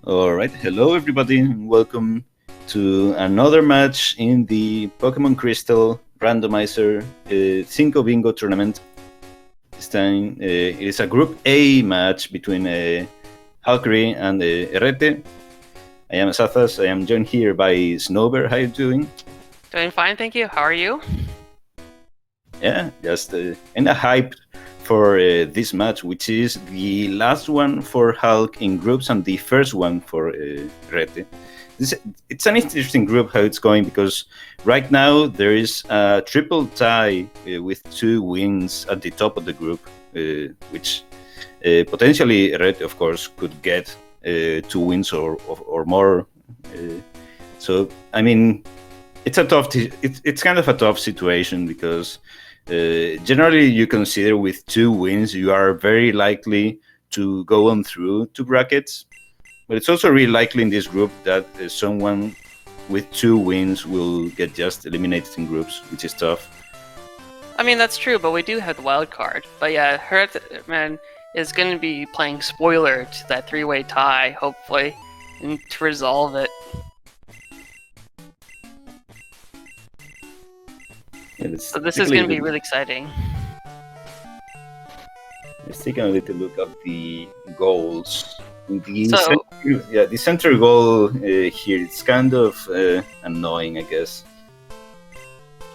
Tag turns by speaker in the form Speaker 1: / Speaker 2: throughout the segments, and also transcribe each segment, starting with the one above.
Speaker 1: Alright, hello everybody, and welcome to another match in the Pokemon Crystal Randomizer Cinco Bingo tournament. This time it is a Group A match between halqery and Herrete. I am Asathas, I am joined here by Snowbear. How are you doing?
Speaker 2: Doing fine, thank you. How are you?
Speaker 1: Yeah, just in a hype for this match, which is the last one for Hulk in groups and the first one for Herrete. It's an interesting group how it's going, because right now there is a triple tie with 2 wins at the top of the group, which potentially Herrete, of course, could get 2 wins or more. So I mean, it's a tough. It's kind of a tough situation, because generally you consider with 2 wins you are very likely to go on through to brackets, but it's also really likely in this group that someone with 2 wins will get just eliminated in groups, which is tough.
Speaker 2: I mean, that's true, but we do have the wild card. But yeah, Herreteman is going to be playing spoiler to that 3-way tie, hopefully, and to resolve it.
Speaker 1: Yeah,
Speaker 2: so this is going to be really exciting.
Speaker 1: Let's take a little look at the goals. The center goal here, it's kind of annoying, I guess.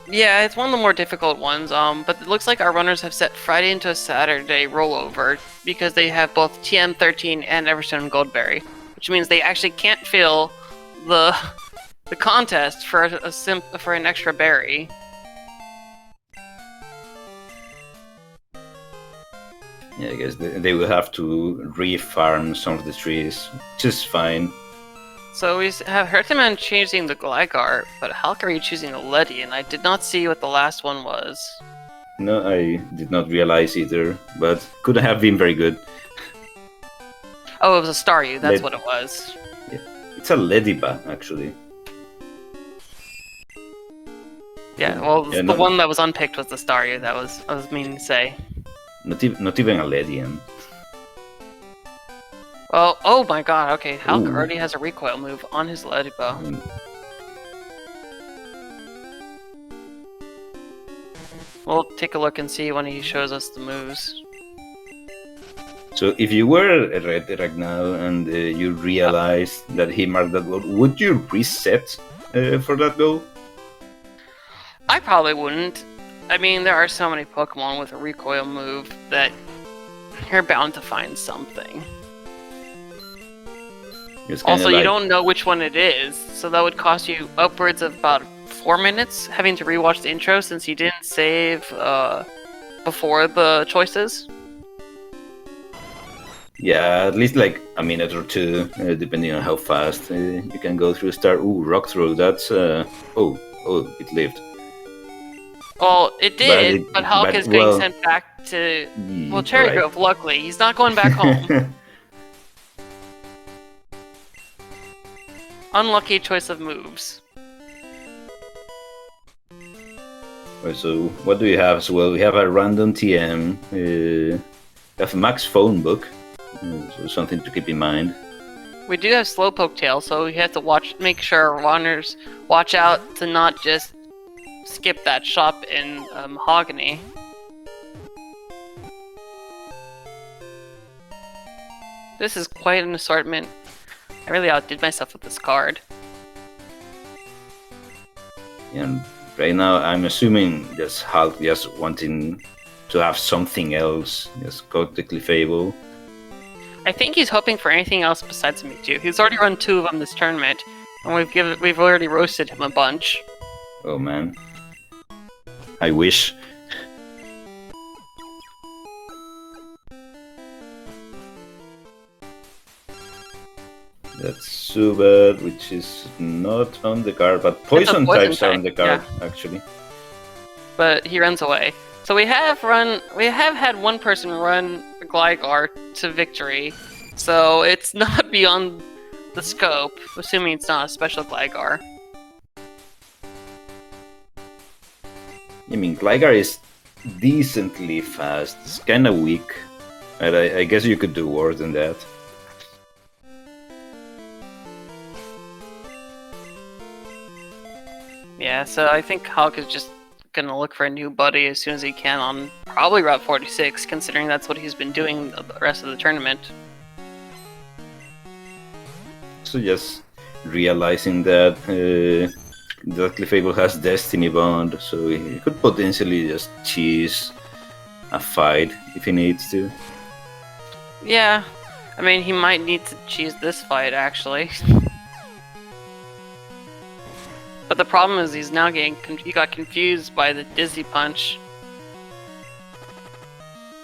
Speaker 2: Yeah, it's one of the more difficult ones, but it looks like our runners have set Friday into a Saturday rollover, because they have both TM13 and Everstone Goldberry, which means they actually can't fill the contest for an extra berry.
Speaker 1: Yeah, I guess they will have to re-farm some of the trees, which is fine.
Speaker 2: So we have Herreteman choosing the Gligar, but halqery choosing a Ledi, and I did not see what the last one was.
Speaker 1: No, I did not realize either, but could have been very good.
Speaker 2: Oh, it was a Staryu, that's what it was.
Speaker 1: Yeah. It's a Lediba, actually.
Speaker 2: Yeah, well, the one that was unpicked was the Staryu, that was I was meaning to say.
Speaker 1: Not even a Ledian.
Speaker 2: Well, oh my god, okay, Hulk already has a recoil move on his Lediba. We'll take a look and see when he shows us the moves.
Speaker 1: So if you were a Red right now and you realized that he marked that goal, would you reset for that goal?
Speaker 2: I probably wouldn't. I mean, there are so many Pokemon with a recoil move that you're bound to find something. Also, you don't know which one it is, so that would cost you upwards of about 4 minutes having to rewatch the intro since you didn't save before the choices.
Speaker 1: Yeah, at least like a minute or 2, depending on how fast you can go through Star. Ooh, Rock Throw, that's... oh, it lived.
Speaker 2: Well, it did, but Hulk is getting sent back to... Well, Cherry Grove, luckily. He's not going back home. Unlucky choice of moves.
Speaker 1: So, what do we have as well? We have a random TM. We have a max phone book. So something to keep in mind.
Speaker 2: We do have Slowpoke Tail, so we have to make sure our runners watch out to not just skip that shop in Mahogany. This is quite an assortment. I really outdid myself with this card.
Speaker 1: And right now I'm assuming just Hulk just wanting to have something else, just go to Clefable.
Speaker 2: I think he's hoping for anything else besides Mewtwo. He's already run 2 of them this tournament, and we've already roasted him a bunch.
Speaker 1: Oh man. I wish. That's Zubat, which is not on the card, but poison types are on the card, actually.
Speaker 2: But he runs away. So we have had one person run Gligar to victory, so it's not beyond the scope, assuming it's not a special Gligar.
Speaker 1: I mean, Gligar is decently fast. It's kind of weak. But I guess you could do worse than that.
Speaker 2: Yeah, so I think Hulk is just gonna look for a new buddy as soon as he can on probably Route 46, considering that's what he's been doing the rest of the tournament.
Speaker 1: So just realizing that that Clefable has Destiny Bond, so he could potentially just cheese a fight if he needs to.
Speaker 2: Yeah, I mean, he might need to cheese this fight, actually. But the problem is he's now he got confused by the Dizzy Punch.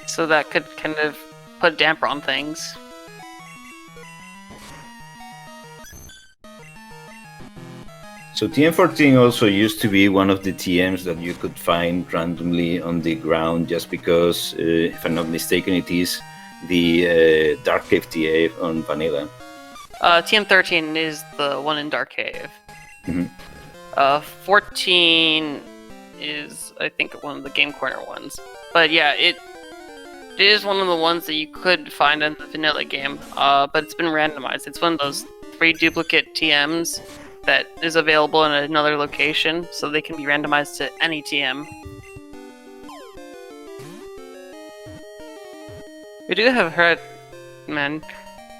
Speaker 2: So that could kind of put a damper on things.
Speaker 1: So TM14 also used to be one of the TMs that you could find randomly on the ground, just because, if I'm not mistaken, it is the Dark Cave TA on Vanilla.
Speaker 2: TM13 is the one in Dark Cave. 14 is, I think, one of the Game Corner ones. But yeah, it is one of the ones that you could find in the vanilla game, but it's been randomized. It's one of those 3 duplicate TMs that is available in another location, so they can be randomized to any TM. We do have Herreteman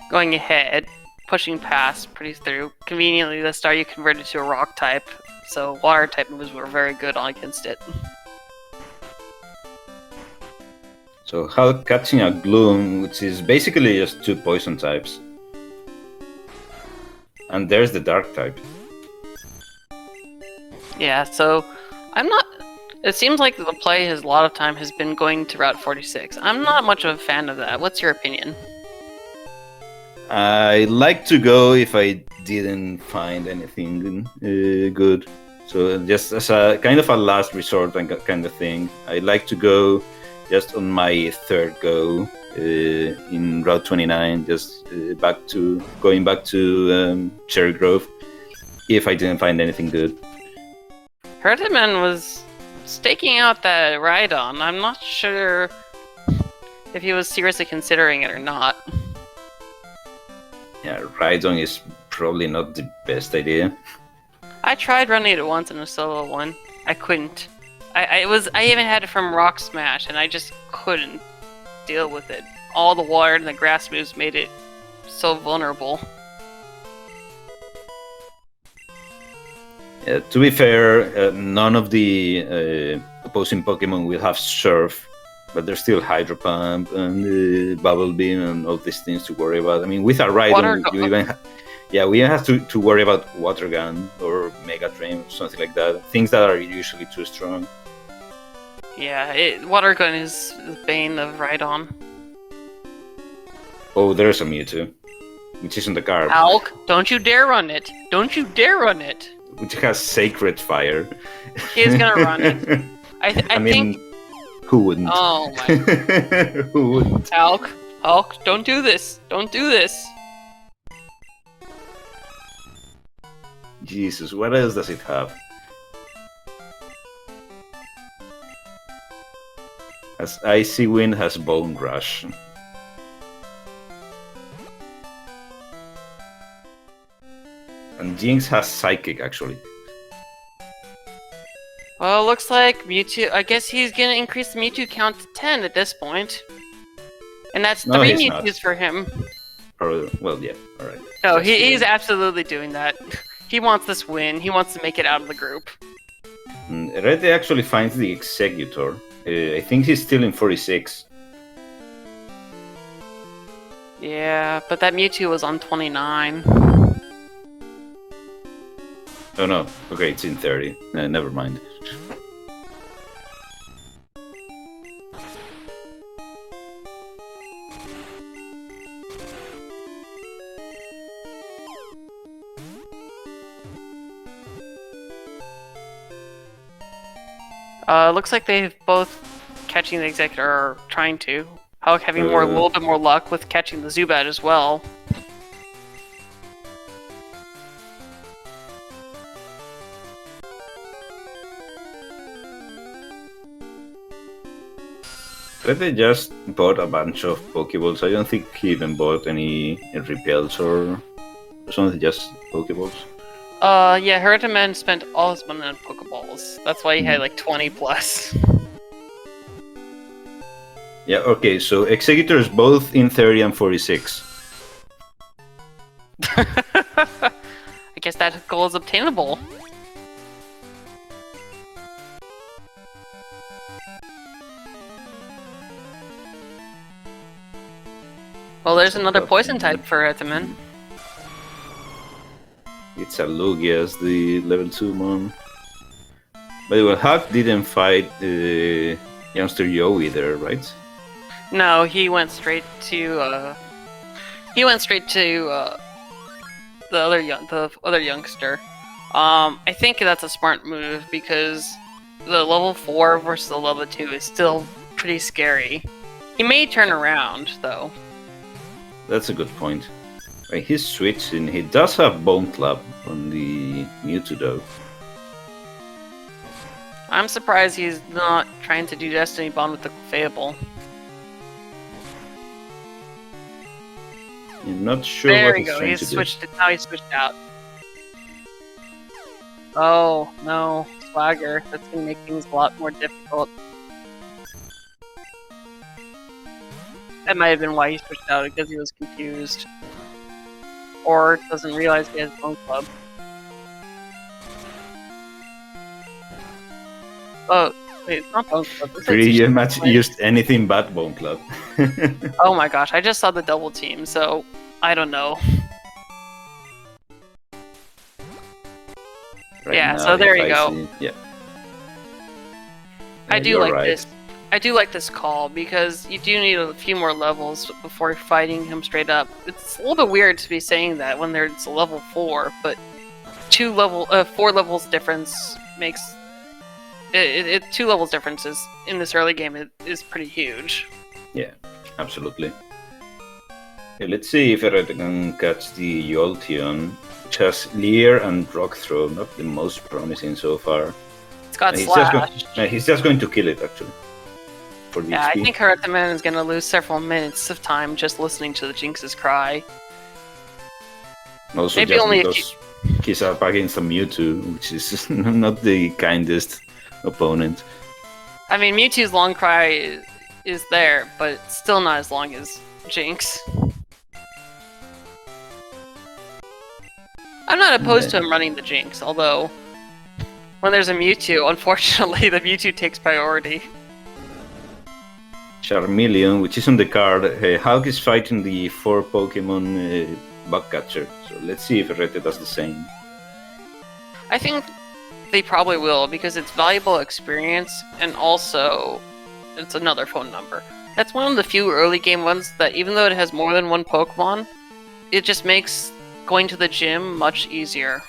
Speaker 2: going ahead, pushing past, pretty through. Conveniently, the Staryu converted to a rock type, so water type moves were very good against it.
Speaker 1: So Hulk catching a Gloom, which is basically just 2 poison types. And there's the Dark type.
Speaker 2: Yeah, so I'm not... It seems like the play a lot of time has been going to Route 46. I'm not much of a fan of that. What's your opinion?
Speaker 1: I like to go if I didn't find anything good. So just as a kind of a last resort kind of thing, I like to go just on my 3rd go in Route 29, just going back to Cherry Grove, if I didn't find anything good.
Speaker 2: Herreteman was staking out that ride-on. I'm not sure if he was seriously considering it or not. Yeah,
Speaker 1: ride-on is probably not the best idea.
Speaker 2: I tried running it once in a solo one. I couldn't. I even had it from Rock Smash, and I just couldn't deal with it. All the water and the grass moves made it so vulnerable.
Speaker 1: Yeah, to be fair, none of the opposing Pokemon will have Surf, but there's still Hydro Pump and Bubble Beam and all these things to worry about. I mean, with a Rhydon, we even have to worry about Water Gun or Mega Drain or something like that. Things that are usually too strong.
Speaker 2: Yeah, Water Gun is the bane of Rhydon.
Speaker 1: Oh, there's a Mewtwo, which is in the card.
Speaker 2: Alk, don't you dare run it! Don't you dare run it!
Speaker 1: Which has Sacred Fire.
Speaker 2: He's gonna run it. I mean, think...
Speaker 1: who wouldn't?
Speaker 2: Oh my...
Speaker 1: Who wouldn't?
Speaker 2: Alk, don't do this! Don't do this!
Speaker 1: Jesus, what else does it have? As Icy Wind has Bone Rush. And Jinx has Psychic, actually.
Speaker 2: Well, looks like Mewtwo... I guess he's gonna increase the Mewtwo count to 10 at this point. And that's 3 Mewtwo's for him.
Speaker 1: Or, well, yeah, alright.
Speaker 2: No, he's absolutely doing that. He wants this win. He wants to make it out of the group.
Speaker 1: Red actually finds the Executor. I think he's still in 46.
Speaker 2: Yeah, but that Mewtwo was on 29.
Speaker 1: Oh no, okay, it's in 30. Never mind.
Speaker 2: Looks like they've both catching the Executor, or trying to. Hulk having a little bit more luck with catching the Zubat as well.
Speaker 1: They just bought a bunch of Pokeballs. I don't think he even bought any Repels or something, just Pokeballs.
Speaker 2: Yeah, Herreteman spent all his money on Pokeballs. That's why he had like 20 plus.
Speaker 1: Yeah, okay, so Executors both in theory and 46.
Speaker 2: I guess that goal is obtainable. Well, there's another poison type for Herreteman.
Speaker 1: It's a Lugia as the level 2 mon. By the way, Hulk didn't fight youngster Yo either, right?
Speaker 2: No, he went straight to the other youngster. I think that's a smart move because the level 4 versus the level 2 is still pretty scary. He may turn around though.
Speaker 1: That's a good point. Right, he's switching. He does have Bone Club on the Mewtwo though.
Speaker 2: I'm surprised he's not trying to do Destiny Bond with the Fable.
Speaker 1: I'm not sure
Speaker 2: There
Speaker 1: what
Speaker 2: we
Speaker 1: he's
Speaker 2: go.
Speaker 1: trying
Speaker 2: He's
Speaker 1: to
Speaker 2: switched. Now he's switched out. Oh no, Swagger. That's gonna make things a lot more difficult. That might have been why he switched out, because he was confused. Or doesn't realize he has his own club. Oh, wait, it's not Bone Club.
Speaker 1: do. Pretty much used anything but Bone Club.
Speaker 2: Oh my gosh, I just saw the double team, so I don't know.
Speaker 1: Right
Speaker 2: Yeah,
Speaker 1: now,
Speaker 2: so there
Speaker 1: if
Speaker 2: you go.
Speaker 1: Yeah.
Speaker 2: I do
Speaker 1: You're
Speaker 2: like
Speaker 1: right.
Speaker 2: this. I do like this call because you do need a few more levels before fighting him straight up. It's a little bit weird to be saying that when there's a level 4, but 4 levels difference makes it 2 levels differences in this early game is pretty huge.
Speaker 1: Yeah, absolutely. Okay, let's see if Herrete can catch the Jolteon, which has Leer and Rock Throw, not the most promising so far.
Speaker 2: It's got
Speaker 1: He's
Speaker 2: Slash.
Speaker 1: he's just going to kill it, actually. For the
Speaker 2: Yeah,
Speaker 1: XP.
Speaker 2: I think Herreteman is going to lose several minutes of time just listening to the Jinx's cry.
Speaker 1: Also,
Speaker 2: maybe
Speaker 1: just
Speaker 2: only
Speaker 1: because he's up against a Mewtwo, which is not the kindest opponent.
Speaker 2: I mean, Mewtwo's long cry is there, but it's still not as long as Jinx. I'm not opposed to him running the Jinx, although when there's a Mewtwo, unfortunately, the Mewtwo takes priority.
Speaker 1: Charmeleon, which is on the card, Hulk is fighting the 4 Pokemon bug catcher. So let's see if Herrete does the same.
Speaker 2: I think they probably will, because it's valuable experience, and also it's another phone number. That's one of the few early game ones that, even though it has more than one Pokemon, it just makes going to the gym much easier.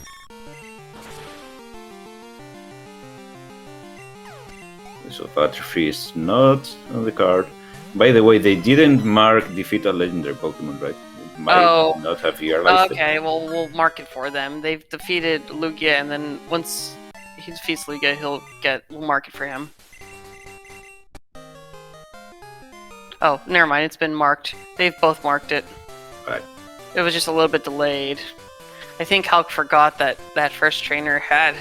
Speaker 1: So Atrophy is not on the card. By the way, they didn't mark defeat a legendary Pokemon, right? It might not have realized
Speaker 2: okay,
Speaker 1: it.
Speaker 2: well, we'll mark it for them. They've defeated Lugia, and then once he defeats Lugia, we'll mark it for him. Oh, never mind, it's been marked. They've both marked it.
Speaker 1: Right.
Speaker 2: It was just a little bit delayed. I think Hulk forgot that that first trainer had...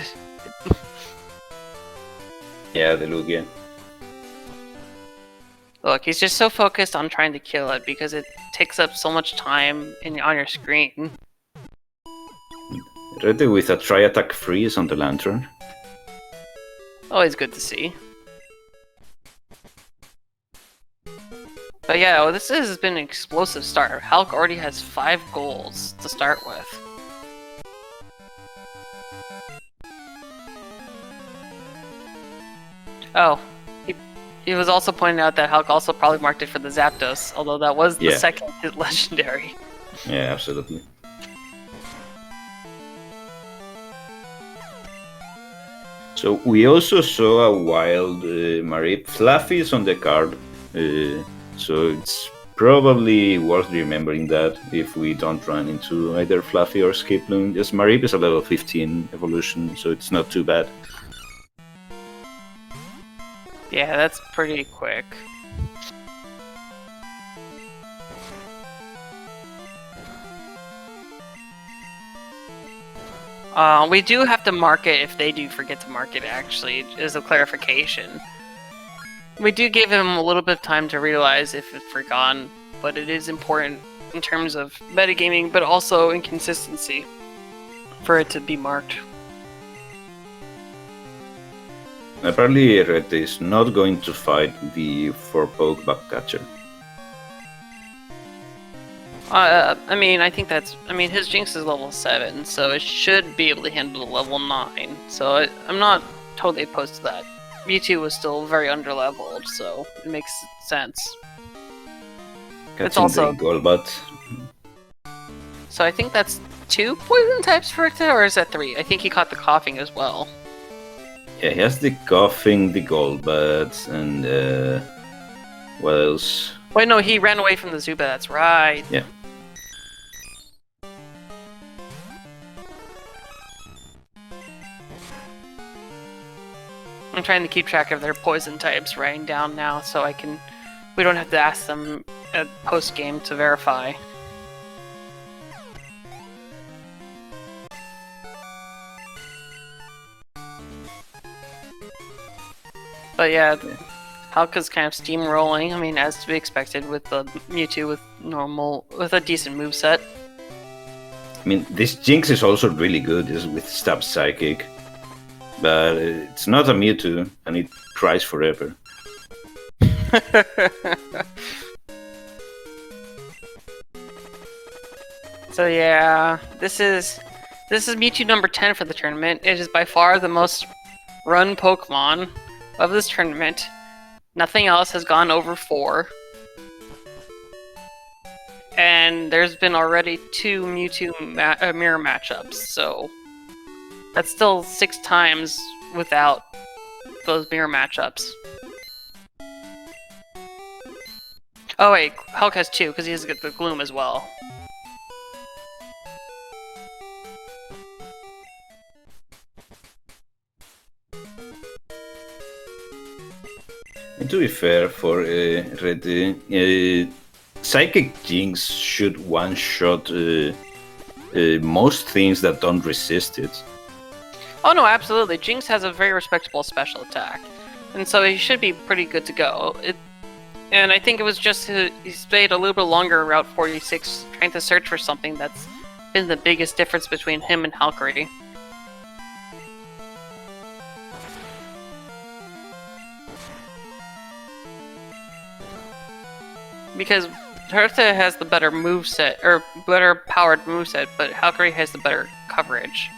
Speaker 1: Yeah, the Lugia.
Speaker 2: Look, he's just so focused on trying to kill it because it takes up so much time on your screen.
Speaker 1: Herrete with a tri-attack freeze on the Lantern.
Speaker 2: Always good to see. But yeah, well, this has been an explosive start. Hulk already has 5 goals to start with. Oh, he was also pointing out that Hulk also probably marked it for the Zapdos, although that was the second legendary.
Speaker 1: Yeah, absolutely. So we also saw a wild Marip. Fluffy is on the card, so it's probably worth remembering that if we don't run into either Fluffy or Skiploom. Just Marip is a level 15 evolution, so it's not too bad.
Speaker 2: Yeah, that's pretty quick. We do have to mark it if they do forget to mark it, actually, as a clarification. We do give him a little bit of time to realize if it's forgotten, but it is important in terms of metagaming, but also inconsistency for it to be marked.
Speaker 1: Apparently, Herrete is not going to fight the 4-poke backcatcher.
Speaker 2: I mean, I think that's... I mean, his Jinx is level 7, so it should be able to handle the level 9. So I'm not totally opposed to that. Mewtwo was still very underleveled, so it makes sense.
Speaker 1: Catching
Speaker 2: it's also...
Speaker 1: the Golbat.
Speaker 2: So I think that's 2 poison types for it, or is that 3? I think he caught the coughing as well.
Speaker 1: Yeah, he has the coughing, the Golbat, and what else?
Speaker 2: Wait, no, he ran away from the Zubat, that's right.
Speaker 1: Yeah.
Speaker 2: I'm trying to keep track of their poison types writing down now so I can... We don't have to ask them at post-game to verify. But yeah, Halka's kind of steamrolling. I mean, as to be expected with the Mewtwo with a decent moveset.
Speaker 1: I mean, this Jinx is also really good with Stab Psychic. But it's not a Mewtwo, and it cries forever.
Speaker 2: So yeah, this is Mewtwo number 10 for the tournament. It is by far the most run Pokemon of this tournament. Nothing else has gone over 4. And there's been already 2 Mewtwo mirror matchups, so that's still 6 times without those mirror matchups. Oh wait, Hulk has 2, because he has the Gloom as well.
Speaker 1: And to be fair for Red, Psychic Jinx should one-shot most things that don't resist it.
Speaker 2: Oh no, absolutely. Jinx has a very respectable special attack, and so he should be pretty good to go. And I think it was just he stayed a little bit longer Route 46, trying to search for something that's been the biggest difference between him and halqery. Because Herrete has the better moveset, or better powered moveset, but halqery has the better coverage.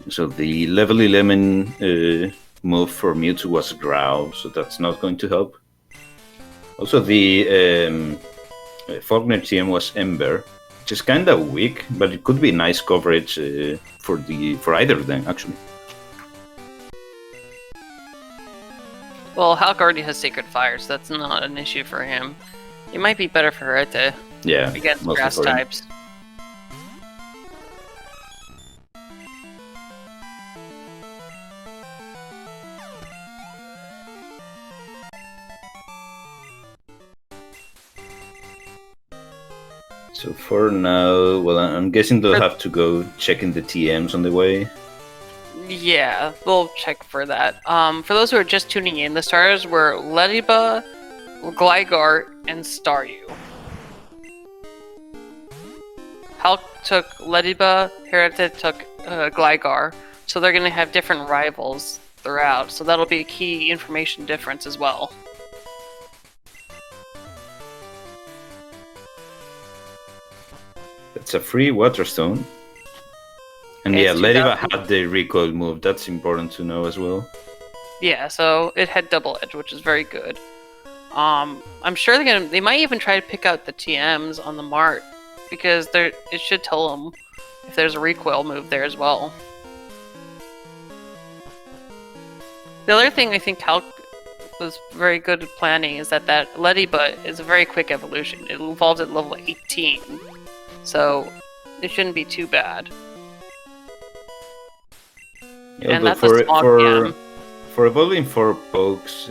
Speaker 1: So the level 11 move for Mewtwo was Growl, so that's not going to help. Also, the Faulkner TM was Ember, which is kind of weak, but it could be nice coverage for either of them, actually.
Speaker 2: Well, Hulk already has Sacred Fire, so that's not an issue for him. It might be better for Herrete against grass types.
Speaker 1: So for now, well, I'm guessing they'll have to go checking the TMs on the way.
Speaker 2: Yeah, we'll check for that. For those who are just tuning in, the starters were Lediba, Gligar, and Staryu. Hulk took Lediba, Herrete took Gligar, so they're going to have different rivals throughout, so that'll be a key information difference as well.
Speaker 1: It's a free Water Stone. And yeah, Lediba had the recoil move, that's important to know as well.
Speaker 2: Yeah, so it had double edge, which is very good. I'm sure they might even try to pick out the TMs on the Mart, because it should tell them if there's a recoil move there as well. The other thing I think Hulk was very good at planning is that Lediba is a very quick evolution. It evolves at level 18, so it shouldn't be too bad.
Speaker 1: Yeah,
Speaker 2: and that's a small PM.
Speaker 1: For evolving 4 pokes,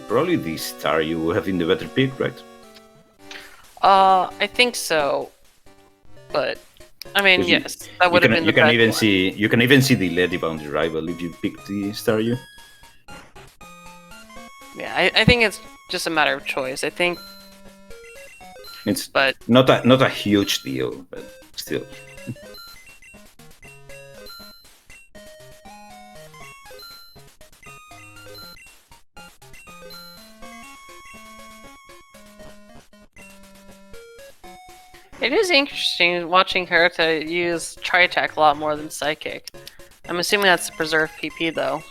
Speaker 1: probably the Staryu will have been the better pick, right?
Speaker 2: I think so, but I mean,
Speaker 1: 'Cause
Speaker 2: yes, that would have been the
Speaker 1: you can
Speaker 2: best
Speaker 1: even
Speaker 2: one.
Speaker 1: see the Lady Bounty rival if you pick the Staryu.
Speaker 2: Yeah, I think it's just a matter of choice. I think,
Speaker 1: It's
Speaker 2: but
Speaker 1: not a huge deal, but still.
Speaker 2: it is interesting watching Herreta use Tri-Attack a lot more than Psychic. I'm assuming that's to preserve PP though.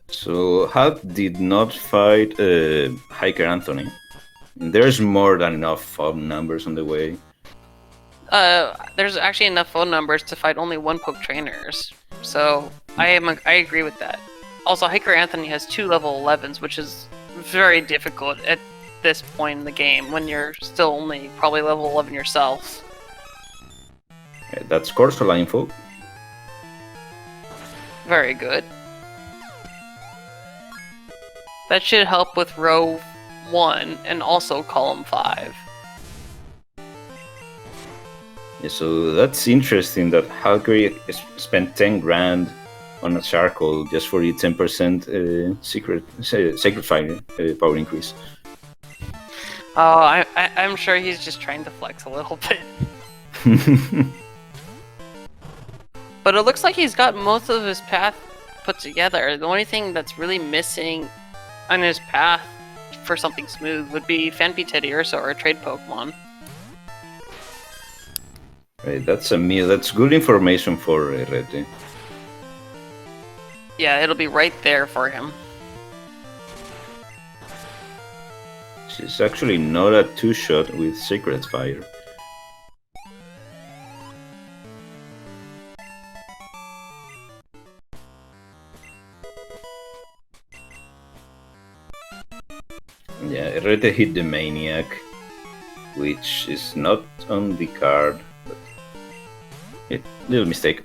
Speaker 1: So Hulk did not fight Hiker Anthony. There's more than enough phone numbers on the way.
Speaker 2: There's actually enough phone numbers to fight only one poke trainers, so I agree with that. Also, Hiker Anthony has 2 level 11s, which is very difficult at this point in the game when you're still only probably level 11 yourself.
Speaker 1: That's Corsola info.
Speaker 2: Very good. That should help with row 1 and also column 5.
Speaker 1: Yeah, so that's interesting that halqery spent 10 grand on a charcoal just for the 10% sacred fire power increase.
Speaker 2: Oh, I'm sure he's just trying to flex a little bit. But it looks like he's got most of his path put together. The only thing that's really missing on his path for something smooth would be Fanpy Teddy Ursa or a trade Pokemon.
Speaker 1: Right, that's a meal. That's good information for Herrete.
Speaker 2: Yeah, it'll be right there for him.
Speaker 1: She's actually not a 2-shot with Sacred Fire. Yeah, Herrete hit the Maniac, which is not on the card, but little mistake.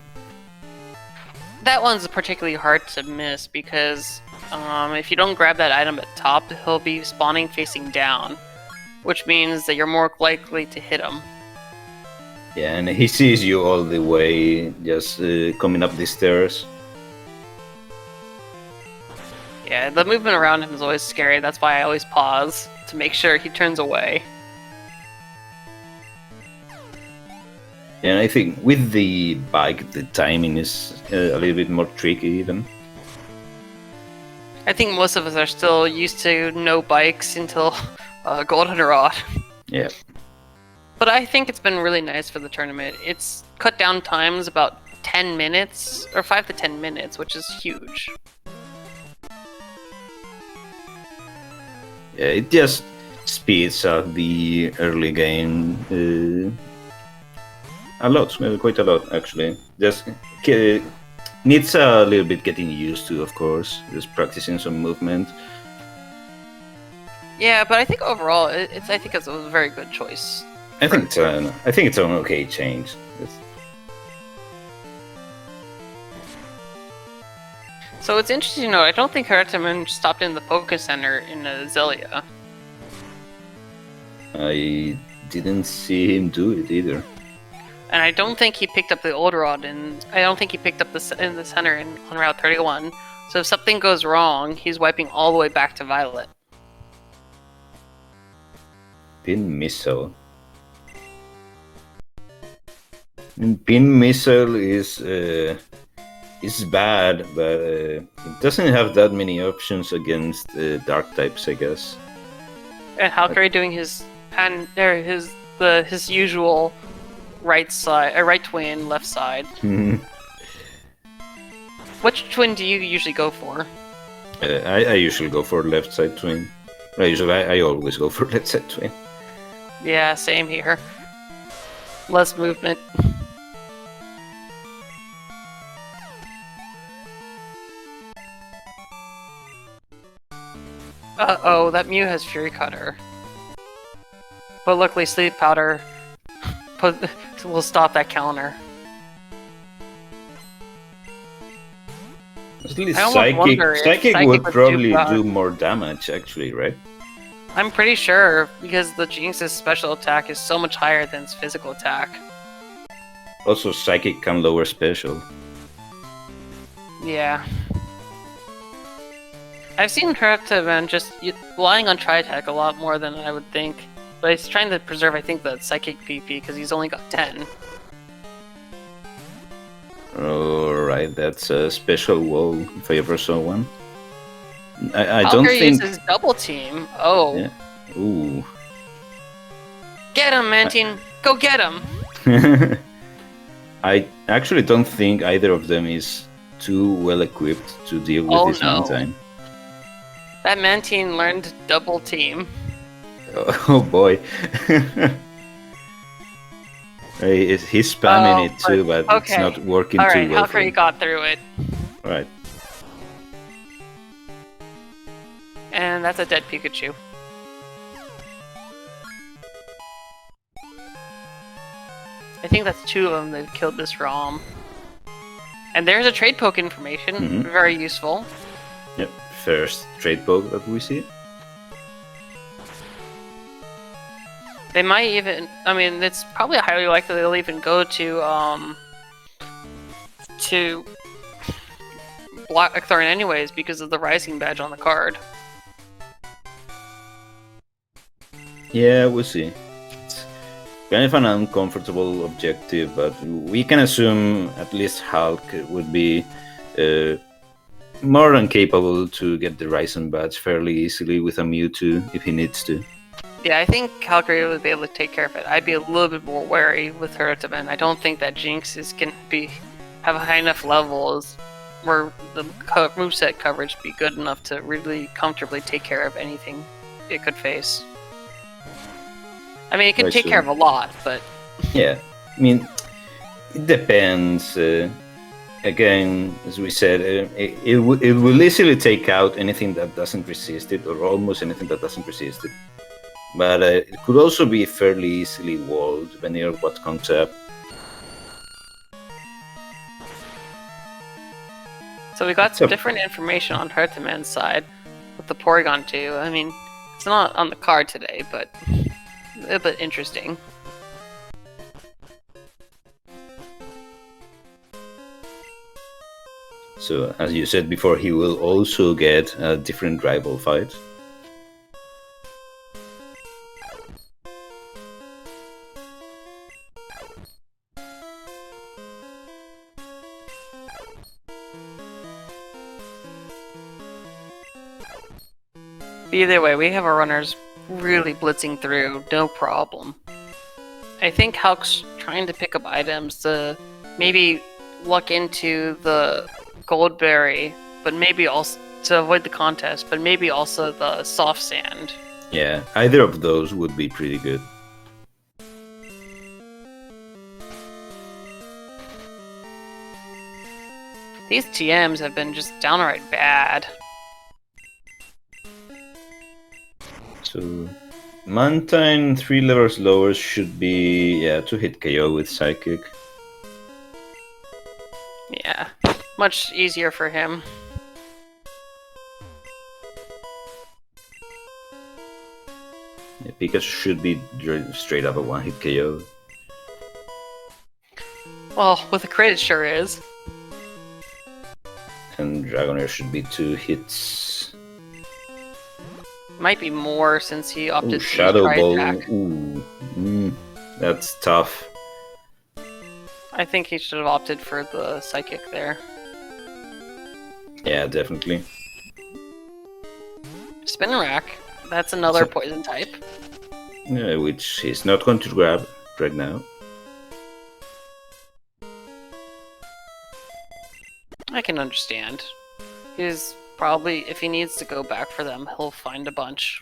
Speaker 2: That one's particularly hard to miss because if you don't grab that item at top, he'll be spawning facing down, which means that you're more likely to hit him.
Speaker 1: Yeah, and he sees you all the way, just coming up the stairs.
Speaker 2: Yeah, the movement around him is always scary. That's why I always pause to make sure he turns away.
Speaker 1: And I think with the bike, the timing is a little bit more tricky even.
Speaker 2: I think most of us are still used to no bikes until Golden Rod.
Speaker 1: Yeah.
Speaker 2: But I think it's been really nice for the tournament. It's cut down times about 10 minutes, or 5 to 10 minutes, which is huge.
Speaker 1: Yeah, it just speeds up the early game a lot, quite a lot actually. Just needs a little bit getting used to, of course. Just practicing some movement.
Speaker 2: Yeah, but I think overall, I think it's a very good choice.
Speaker 1: I think it's an okay change.
Speaker 2: So it's interesting to note, I don't think Herreteman stopped in the Poké Center in Zelia.
Speaker 1: I didn't see him do it either.
Speaker 2: And I don't think he picked up the old rod, and I don't think he picked up in the center on Route 31. So if something goes wrong, he's wiping all the way back to Violet.
Speaker 1: Pin Missile. Pin Missile is bad, but it doesn't have that many options against dark types, I guess.
Speaker 2: And halqery doing his his usual right side, right twin, left side. Which twin do you usually go for?
Speaker 1: I usually go for left side twin. I always go for left side twin.
Speaker 2: Yeah, same here. Less movement. Uh-oh, that Mew has Fury Cutter. But luckily Sleep Powder will stop that counter.
Speaker 1: Psychic would probably do more damage, actually, right?
Speaker 2: I'm pretty sure, because the Jinx's special attack is so much higher than its physical attack.
Speaker 1: Also, Psychic can lower special.
Speaker 2: Yeah. I've seen Herreteman just relying on Tri-Attack a lot more than I would think. But he's trying to preserve, I think, the Psychic PP, because he's only got 10.
Speaker 1: Alright, that's a special wall, if I ever saw one. I don't think...
Speaker 2: uses Double Team. Oh.
Speaker 1: Yeah. Ooh.
Speaker 2: Get him, Mantine! Go get him!
Speaker 1: I actually don't think either of them is too well equipped to deal with this Mantine.
Speaker 2: That Mantine learned Double Team.
Speaker 1: Oh boy. He's spamming it too, but it's not working too well.
Speaker 2: Alright, halqery got through it.
Speaker 1: Right.
Speaker 2: And that's a dead Pikachu. I think that's 2 of them that killed this ROM. And there's a trade poke information, very useful.
Speaker 1: Yep, first trade poke that we see.
Speaker 2: They might even, I mean, it's probably highly likely they'll even go to Blackthorn anyways because of the Rising badge on the card.
Speaker 1: Yeah, we'll see. It's kind of an uncomfortable objective, but we can assume at least Hulk would be more than capable to get the Rising badge fairly easily with a Mewtwo if he needs to.
Speaker 2: Yeah, I think halqery would be able to take care of it. I'd be a little bit more wary with Herreteman. I don't think that Jinx is going to have high enough levels where the moveset coverage be good enough to really comfortably take care of anything it could face. I mean, it could take care of a lot, but...
Speaker 1: Yeah, I mean, it depends. Again, as we said, it will easily take out anything that doesn't resist it, or almost anything that doesn't resist it. But it could also be fairly easily walled, depending on what comes up.
Speaker 2: So we got some different information on Herreteman's side, with the Porygon 2. I mean, it's not on the card today, but a bit interesting.
Speaker 1: So, as you said before, he will also get a different rival fight.
Speaker 2: Either way, we have our runners really blitzing through, no problem. I think Hulk's trying to pick up items to maybe look into the Goldberry, but maybe also to avoid the contest, but maybe also the soft sand.
Speaker 1: Yeah, either of those would be pretty good.
Speaker 2: These TMs have been just downright bad.
Speaker 1: So, Mantine 3 levels lower should be, yeah, to hit KO with Psychic.
Speaker 2: Yeah, much easier for him.
Speaker 1: Yeah, Pikachu should be straight up a one-hit KO.
Speaker 2: Well, with a crit it sure is.
Speaker 1: And Dragonair should be 2 hits.
Speaker 2: Might be more since he opted to
Speaker 1: Shadow Ball.
Speaker 2: attack.
Speaker 1: Ooh, that's tough.
Speaker 2: I think he should have opted for the Psychic there.
Speaker 1: Yeah, definitely.
Speaker 2: Spin Rack. That's another poison type.
Speaker 1: Yeah, which he's not going to grab right now.
Speaker 2: I can understand. He's probably, if he needs to go back for them, he'll find a bunch.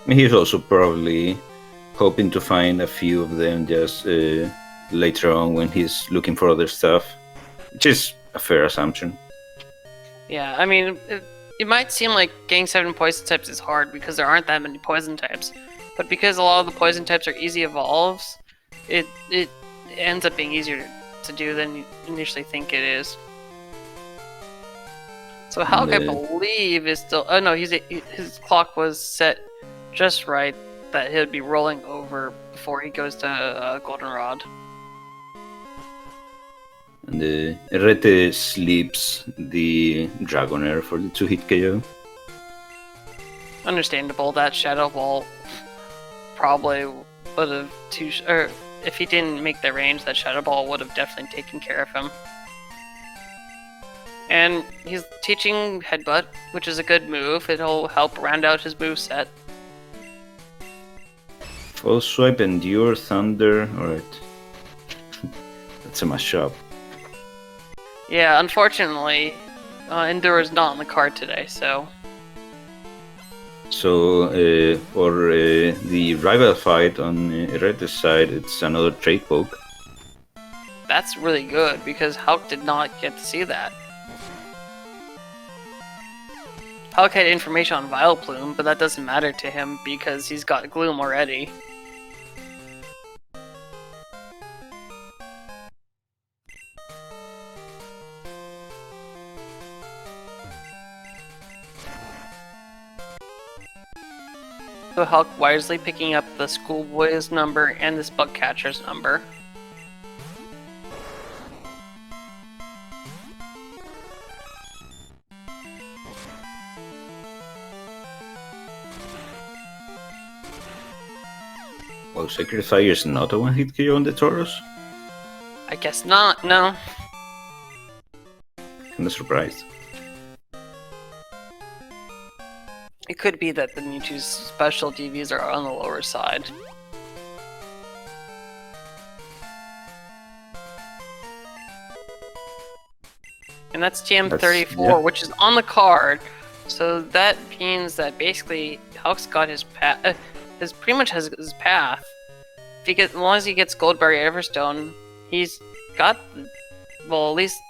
Speaker 1: He's also probably hoping to find a few of them just later on when he's looking for other stuff, which is a fair assumption.
Speaker 2: Yeah, I mean, it might seem like getting 7 poison types is hard because there aren't that many poison types, but because a lot of the poison types are easy evolves, it ends up being easier to do than you initially think it is. So Halq, I believe, is still... Oh no, his clock was set just right that he'll be rolling over before he goes to Goldenrod.
Speaker 1: And Herrete sleeps the Dragonair for the 2-hit KO.
Speaker 2: Understandable. That Shadow Ball probably would have or if he didn't make the range, that Shadow Ball would have definitely taken care of him. And he's teaching Headbutt, which is a good move. It'll help round out his move set.
Speaker 1: False Swipe, Endure, Thunder. Alright. That's a mashup.
Speaker 2: Yeah, unfortunately, Endure is not on the card today, so...
Speaker 1: So, for the rival fight on Herrete's side, it's another trade poke.
Speaker 2: That's really good, because Halq did not get to see that. Halq had information on Vileplume, but that doesn't matter to him because he's got Gloom already. So Halq wisely picking up the Schoolboy's number and this Bugcatcher's number.
Speaker 1: Well, Sacred Fire is not a one-hit KO on the Tauros?
Speaker 2: I guess not, no.
Speaker 1: Kinda surprised.
Speaker 2: It could be that the Mewtwo's special DVs are on the lower side. And that's TM34,
Speaker 1: yeah.
Speaker 2: which is on the card. So that means that basically Halq's got his path. Pretty much has his path. If he as long as he gets Goldberry Everstone, he's got, well, at least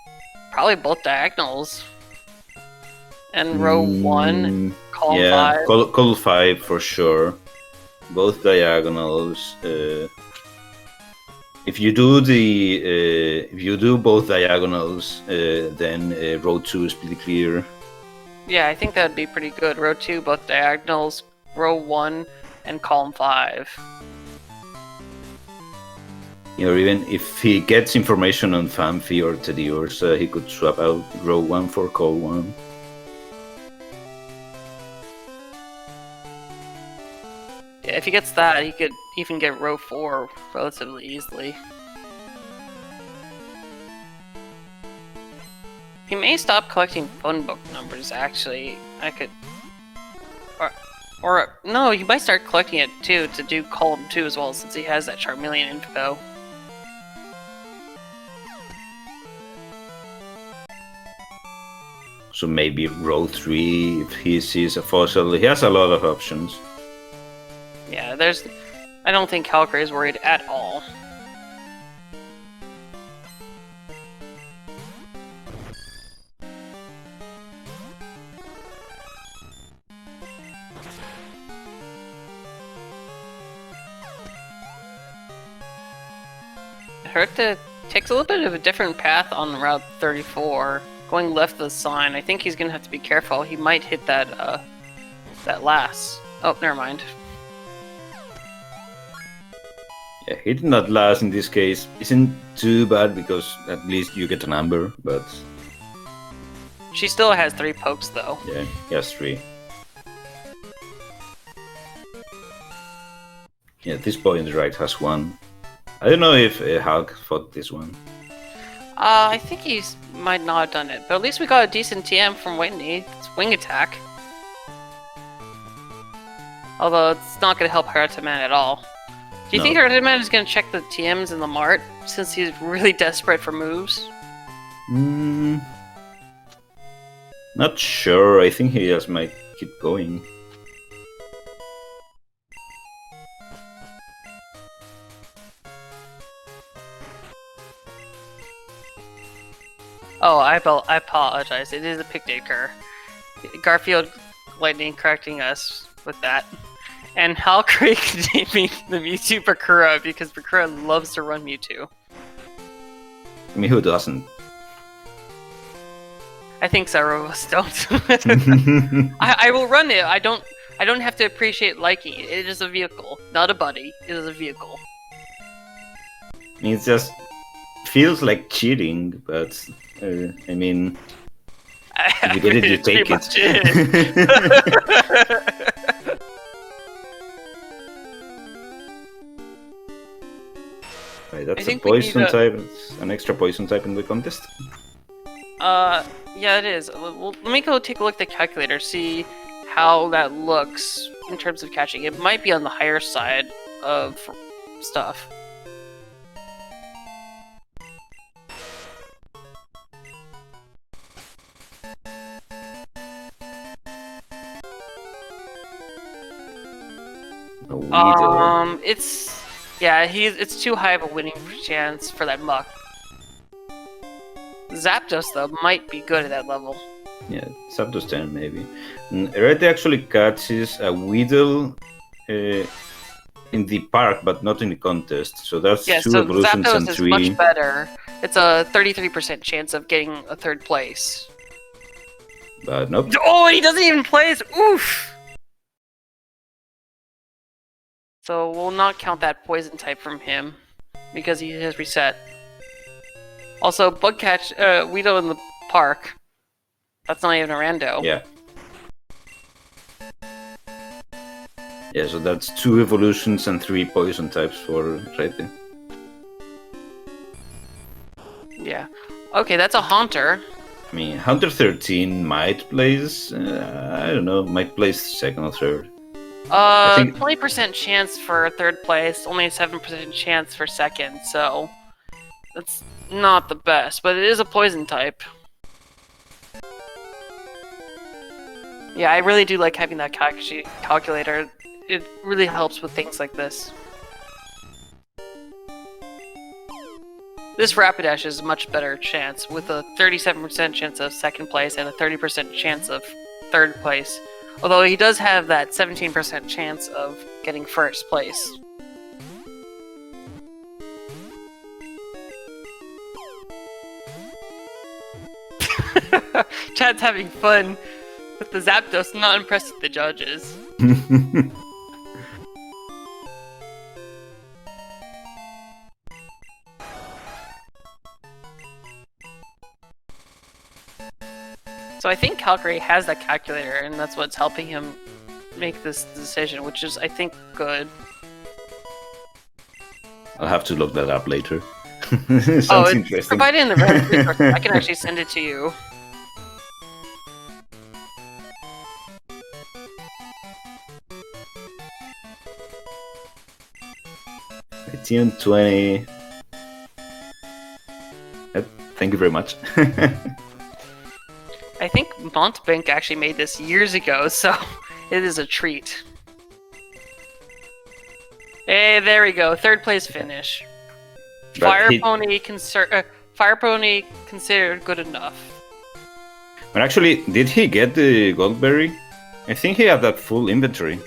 Speaker 2: probably both diagonals. And row 1, column 5.
Speaker 1: Column 5 for sure. Both diagonals. If you do both diagonals, then row 2 is pretty clear.
Speaker 2: Yeah, I think that'd be pretty good. Row 2, both diagonals. Row 1, and column 5.
Speaker 1: Or even if he gets information on Fanfi or Tediors, he could swap out row 1 for call 1.
Speaker 2: Yeah, if he gets that, he could even get row 4 relatively easily. He may stop collecting phone book numbers, actually. I could... Or no, you might start collecting it too to do column 2 as well, since he has that Charmeleon info.
Speaker 1: So maybe row 3 if he sees a fossil. He has a lot of options.
Speaker 2: Yeah, I don't think halqery is worried at all. Herrete takes a little bit of a different path on Route 34, going left of the sign. I think he's gonna have to be careful. He might hit that that last. Oh, never mind.
Speaker 1: Yeah, hitting that last in this case isn't too bad because at least you get a number, but...
Speaker 2: She still has 3 pokes though.
Speaker 1: Yeah, he has 3. Yeah, this boy on the right has 1. I don't know if Halq fought this one.
Speaker 2: I think he might not have done it, but at least we got a decent TM from Whitney. It's Wing Attack. Although it's not going to help Herreteman at all. Do you think Herreteman is going to check the TMs in the mart, since he's really desperate for moves?
Speaker 1: Not sure. I think he just might keep going.
Speaker 2: Oh, I apologize. It is a Pictaker. Garfield Lightning correcting us with that. And halqery naming the Mewtwo Bakura because Bakura loves to run Mewtwo.
Speaker 1: I mean, who doesn't?
Speaker 2: I think several of us don't. I will run it. I don't have to appreciate liking it. It is a vehicle, not a buddy. It is a vehicle.
Speaker 1: It just feels like cheating, but I mean, if you get it, you take it. Right, that's a poison type. An extra poison type in the contest.
Speaker 2: Yeah, it is. Well, let me go take a look at the calculator, see how that looks in terms of catching. It might be on the higher side of stuff. It's too high of a winning chance for that muck. Zapdos, though, might be good at that level.
Speaker 1: Yeah, Zapdos 10 maybe. Herrete actually catches a Weedle in the park, but not in the contest. So that's two evolutions
Speaker 2: Zapdos
Speaker 1: and
Speaker 2: is
Speaker 1: 3.
Speaker 2: much better. It's a 33% chance of getting a 3rd place.
Speaker 1: But nope.
Speaker 2: Oh, he doesn't even place! Oof! So we'll not count that poison type from him, because he has reset. Also, Bug Catch, Weedle in the park. That's not even a rando.
Speaker 1: Yeah. Yeah, so that's 2 evolutions and 3 poison types for Herrete.
Speaker 2: Yeah. Okay, that's a Haunter.
Speaker 1: I mean, Hunter 13 might place, I don't know, might place 2nd or 3rd.
Speaker 2: 20% chance for 3rd place, only a 7% chance for 2nd, so that's not the best, but it is a poison type. Yeah, I really do like having that calculator. It really helps with things like this. This Rapidash is a much better chance, with a 37% chance of 2nd place and a 30% chance of 3rd place. Although he does have that 17% chance of getting 1st place. Chad's having fun with the Zapdos, not impressed with the judges. So I think halqery has that calculator, and that's what's helping him make this decision, which is, I think, good.
Speaker 1: I'll have to look that up later. Sounds interesting.
Speaker 2: It's provided in the Reddit resource. I can actually send it to you.
Speaker 1: Tune 20. Thank you very much.
Speaker 2: I think Montbank actually made this years ago, so it is a treat. Hey, there we go. 3rd place finish. Fire Pony considered good enough.
Speaker 1: But actually, did he get the Goldberry? I think he had that full inventory.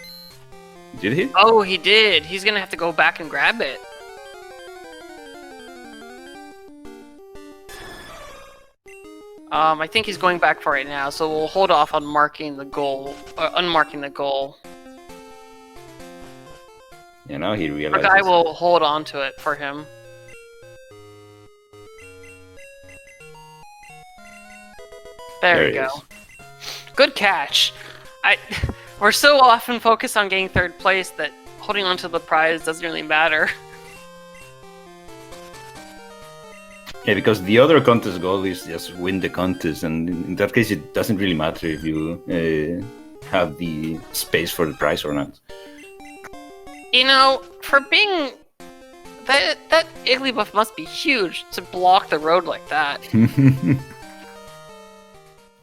Speaker 1: Did he?
Speaker 2: Oh, he did. He's gonna have to go back and grab it. I think he's going back for it now, so we'll hold off on marking the goal, unmarking the goal.
Speaker 1: Yeah, now he realizes.
Speaker 2: Our guy will hold on to it for him. There we go. Good catch. We're so often focused on getting 3rd place that holding on to the prize doesn't really matter.
Speaker 1: Yeah, because the other contest goal is just win the contest, and in that case it doesn't really matter if you have the space for the prize or not.
Speaker 2: You know, for being... That Igglybuff must be huge to block the road like that.
Speaker 1: I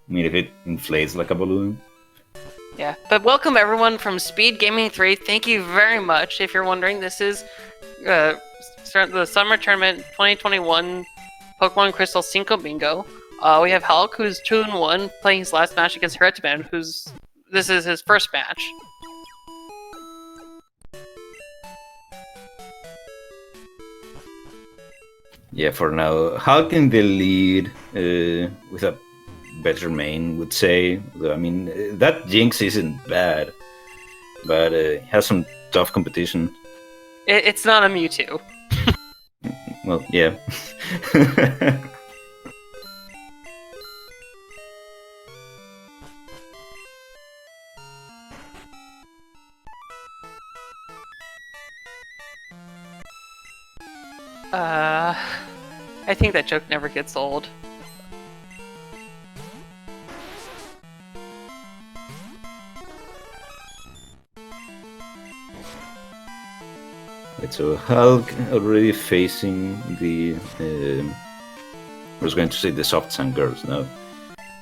Speaker 1: mean, if it inflates like a balloon.
Speaker 2: Yeah, but welcome everyone from SpeedGaming 3. Thank you very much. If you're wondering, this is the Summer Tournament 2021 Pokemon Crystal Cinco Bingo. We have Hulk, who's 2-1, playing his last match against Herreteman, this is his 1st match.
Speaker 1: Yeah, for now, Hulk in the lead with a better main, would say. I mean, that Jinx isn't bad, but has some tough competition.
Speaker 2: It's not a Mewtwo.
Speaker 1: Well, yeah.
Speaker 2: I think that joke never gets old.
Speaker 1: Right, so Hulk already facing the. I was going to say the soft sun girls. No,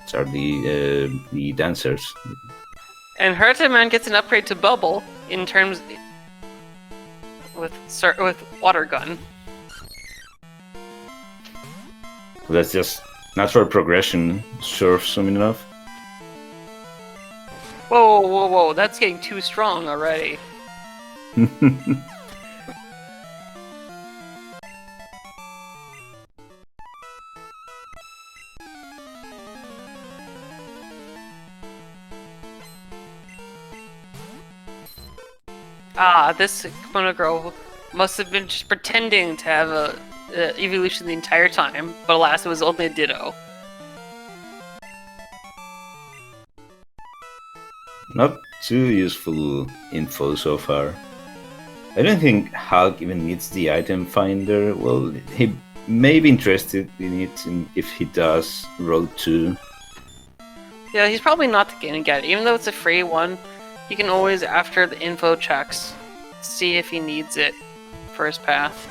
Speaker 1: these are the dancers.
Speaker 2: And Herreteman gets an upgrade to Bubble in terms with Water Gun.
Speaker 1: That's just natural progression. Surf soon enough.
Speaker 2: Whoa, whoa, whoa! That's getting too strong already. This Kimono girl must have been just pretending to have a evolution the entire time, but alas, it was only a Ditto.
Speaker 1: Not too useful info so far. I don't think Hulk even needs the item finder. Well, he may be interested in it if he does Road 2.
Speaker 2: Yeah, he's probably not gonna get it. Even though it's a free one, he can always, after the info checks, see if he needs it for his path.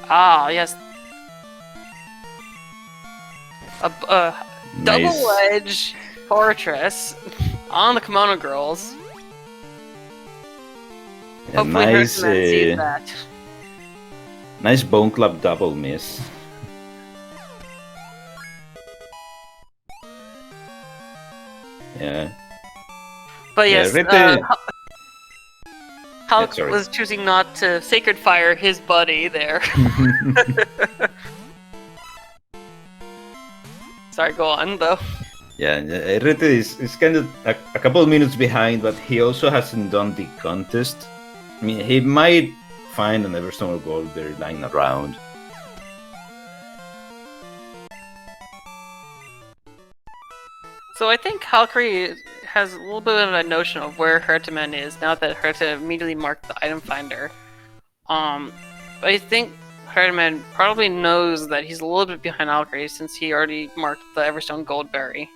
Speaker 2: Yes. A
Speaker 1: Nice.
Speaker 2: double-edge fortress on the Kimono girls.
Speaker 1: A
Speaker 2: Hopefully
Speaker 1: nice,
Speaker 2: Herreteman sees that.
Speaker 1: nice Bone Club double miss. Yeah.
Speaker 2: But yes,
Speaker 1: Yeah,
Speaker 2: Hulk
Speaker 1: sorry.
Speaker 2: was choosing not to Sacred Fire his buddy there. Sorry, go on though.
Speaker 1: Yeah, Herrete is kind of a couple of minutes behind, but he also hasn't done the contest. I mean, he might find an Everstone or Gold there lying around.
Speaker 2: So I think halqery has a little bit of a notion of where Herreteman is now that Herrete immediately marked the item finder. But I think Herreteman probably knows that he's a little bit behind halqery since he already marked the Everstone Goldberry.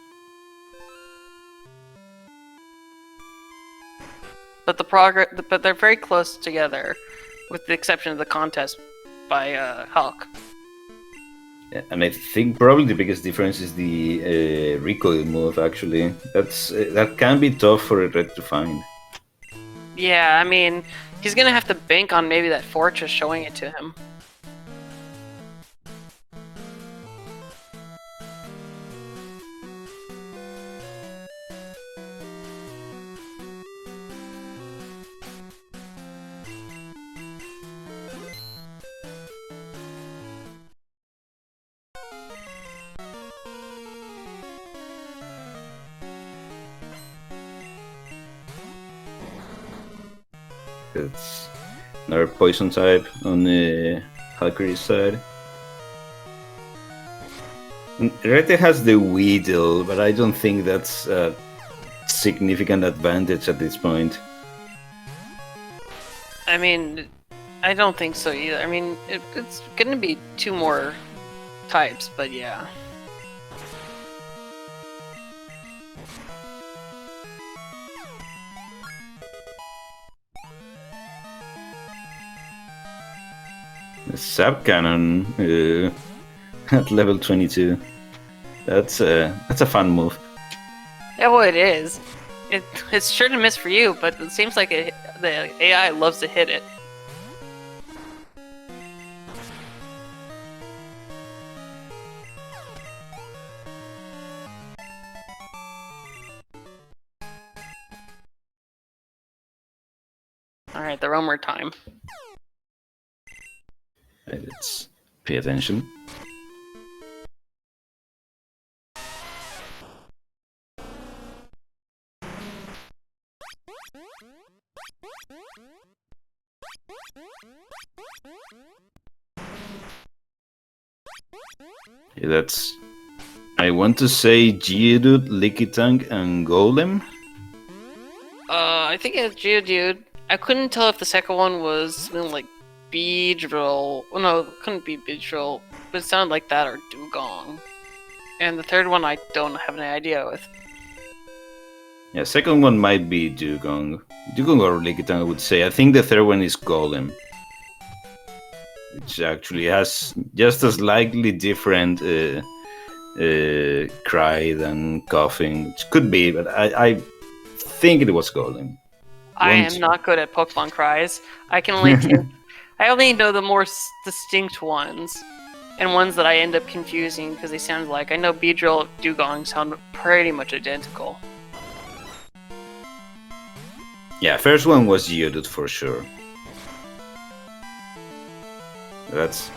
Speaker 2: But but they're very close together, with the exception of the contest by Hulk.
Speaker 1: Yeah, and I think probably the biggest difference is the recoil move. Actually, that can be tough for a red to find.
Speaker 2: Yeah, I mean, he's gonna have to bank on maybe that fortress showing it to him.
Speaker 1: It's another poison type on the Halqery's side. Rete has the Weedle, but I don't think that's a significant advantage at this point.
Speaker 2: I mean, I don't think so either. I mean, it's gonna be two more types, but yeah.
Speaker 1: The Zap Cannon at level 22. That's a fun move.
Speaker 2: Yeah, well, it is. It's sure to miss for you, but it seems like the AI loves to hit it. Alright, the roamer time.
Speaker 1: Let's pay attention. Yeah, that's... I want to say Geodude, Lickitung, and Golem.
Speaker 2: I think it's Geodude. I couldn't tell if the second one was something like Beedrill. Well, no, it couldn't be Beedrill, but it sounded like that, or Dugong. And the third one I don't have any idea with.
Speaker 1: Yeah, second one might be Dugong. Dugong or Lickitung, I would say. I think the third one is Golem. Which actually has just a slightly different cry than coughing. Which could be, but I think it was Golem.
Speaker 2: I am not good at Pokemon cries. I can only I only know the more distinct ones, and ones that I end up confusing because they sound like... I know Beedrill and Dugong sound pretty much identical.
Speaker 1: Yeah, first one was Geodude for sure. That's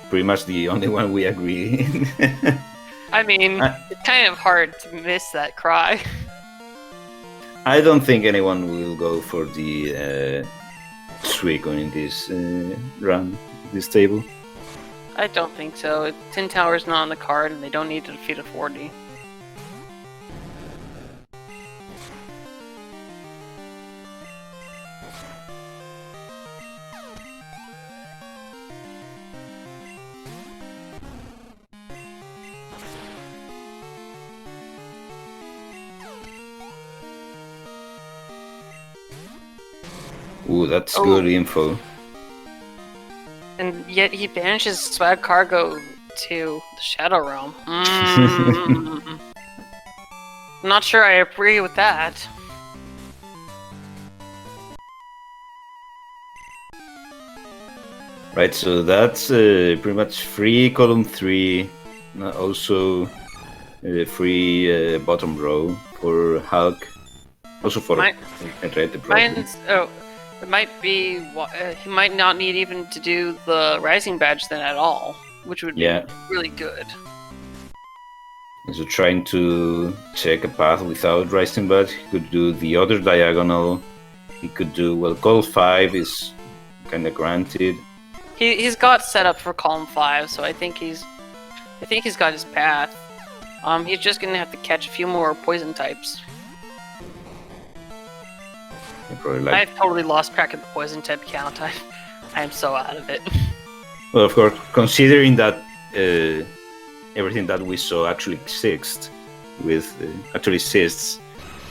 Speaker 1: pretty much the only one we agree in.
Speaker 2: I mean, it's kind of hard to miss that cry.
Speaker 1: I don't think anyone will go for the Suicune in this run, this table.
Speaker 2: I don't think so. Tin Tower's not on the card, and they don't need to defeat a 40.
Speaker 1: Ooh, that's good info.
Speaker 2: And yet he banishes Swag Cargo to the Shadow Realm. Not sure I agree with that.
Speaker 1: Right, so that's pretty much free column 3, also free bottom row for Hulk, also for Herreteman.
Speaker 2: It might be... he might not need even to do the Rising Badge then at all, which would be really good.
Speaker 1: So trying to check a path without Rising Badge, he could do the other diagonal, he could do... well, Call 5 is kind of granted.
Speaker 2: He's got set up for column 5, so I think he's got his path. He's just gonna have to catch a few more poison types. I've totally lost track of the poison type count. I am so out of it.
Speaker 1: Well, of course, considering that everything that we saw actually exists, with actually exists,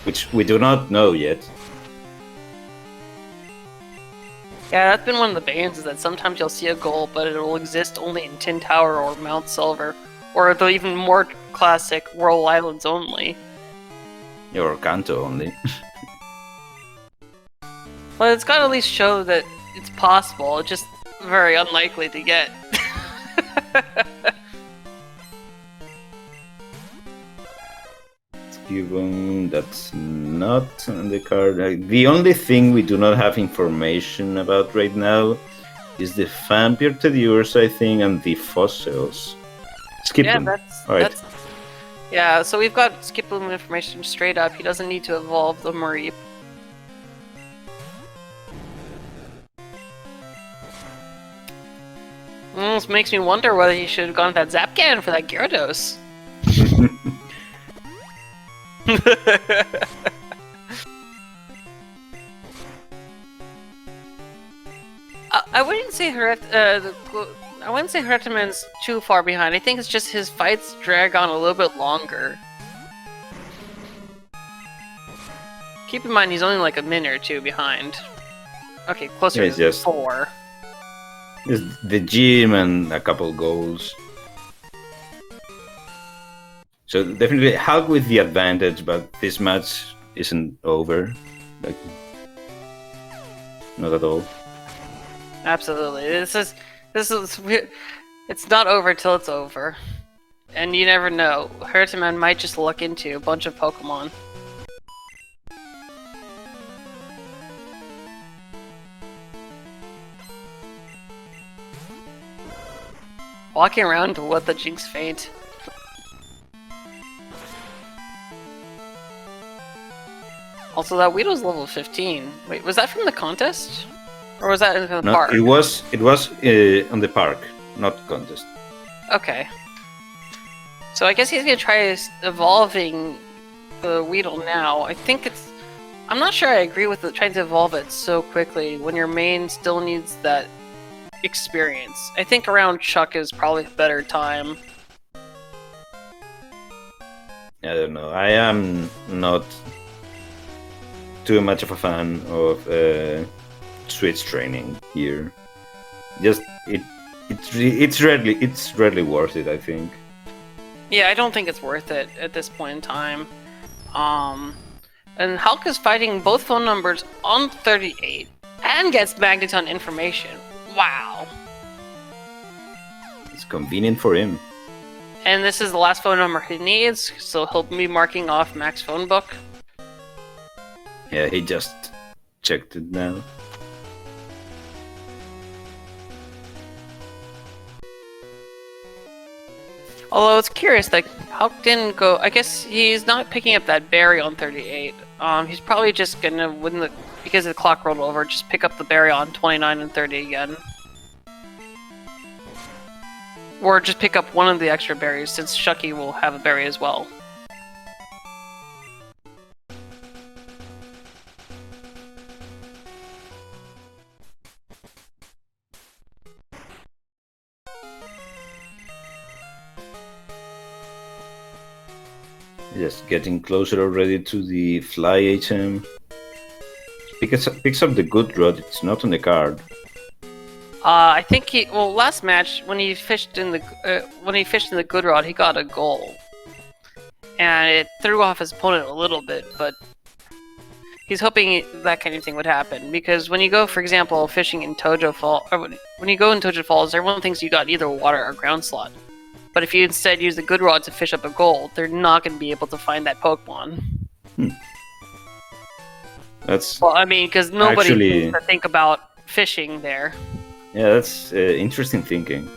Speaker 1: which we do not know yet.
Speaker 2: Yeah, that's been one of the banes, is that sometimes you'll see a goal, but it will exist only in Tin Tower or Mount Silver, or the even more classic Whirl Islands only.
Speaker 1: Yeah, or Kanto only.
Speaker 2: Well, it's got to at least show that it's possible. It's just very unlikely to get.
Speaker 1: Given that's not on the card. The only thing we do not have information about right now is the Vampire Teddiurs, I think, and the fossils. Skip them.
Speaker 2: That's... Yeah, so we've got Skip Bloom information straight up. He doesn't need to evolve the Mareep. This makes me wonder whether he should have gone with that Zapcan for that Gyarados. I wouldn't say Herreteman's too far behind. I think it's just his fights drag on a little bit longer. Keep in mind he's only like a minute or two behind. Okay, closer to 4.
Speaker 1: It's the gym and a couple goals. So definitely Hulk with the advantage, but this match isn't over. Like, not at all.
Speaker 2: Absolutely. This is it's not over till it's over. And you never know. Herreteman might just look into a bunch of Pokemon. walking around to what the Jinx faint. Also, that Weedle's level 15. Wait, was that from the contest? Or was that in the
Speaker 1: No,
Speaker 2: park?
Speaker 1: it was on the park, not contest.
Speaker 2: Okay. So I guess he's gonna try evolving the Weedle now. I think it's... I'm not sure I agree with trying to evolve it so quickly when your main still needs that experience. I think around Chuck is probably a better time.
Speaker 1: I don't know. I am not too much of a fan of switch training here. Just it's rarely worth it, I think.
Speaker 2: Yeah, I don't think it's worth it at this point in time. And Hulk is fighting both phone numbers on 38 and gets Magneton information. Wow.
Speaker 1: It's convenient for him.
Speaker 2: And this is the last phone number he needs, so he'll be marking off Mac's phone book.
Speaker 1: Yeah, he just checked it now.
Speaker 2: Although it's curious that Hulk didn't go. I guess he's not picking up that berry on 38. He's probably just gonna, because the clock rolled over, just pick up the berry on 29 and 30 again. Or just pick up one of the extra berries, since Shucky will have a berry as well.
Speaker 1: Just getting closer already to the fly item. Picks up the good rod. It's not on the card.
Speaker 2: I think last match when he fished in the good rod, he got a goal, and it threw off his opponent a little bit. But he's hoping that kind of thing would happen, because when you go, for example, fishing in Tojo Fall, or when you go in Tojo Falls, everyone thinks you got either water or ground slot. But if you instead use the good rod to fish up a goal, they're not going to be able to find that Pokemon.
Speaker 1: That's
Speaker 2: because nobody needs to think about fishing there.
Speaker 1: Yeah, that's interesting thinking.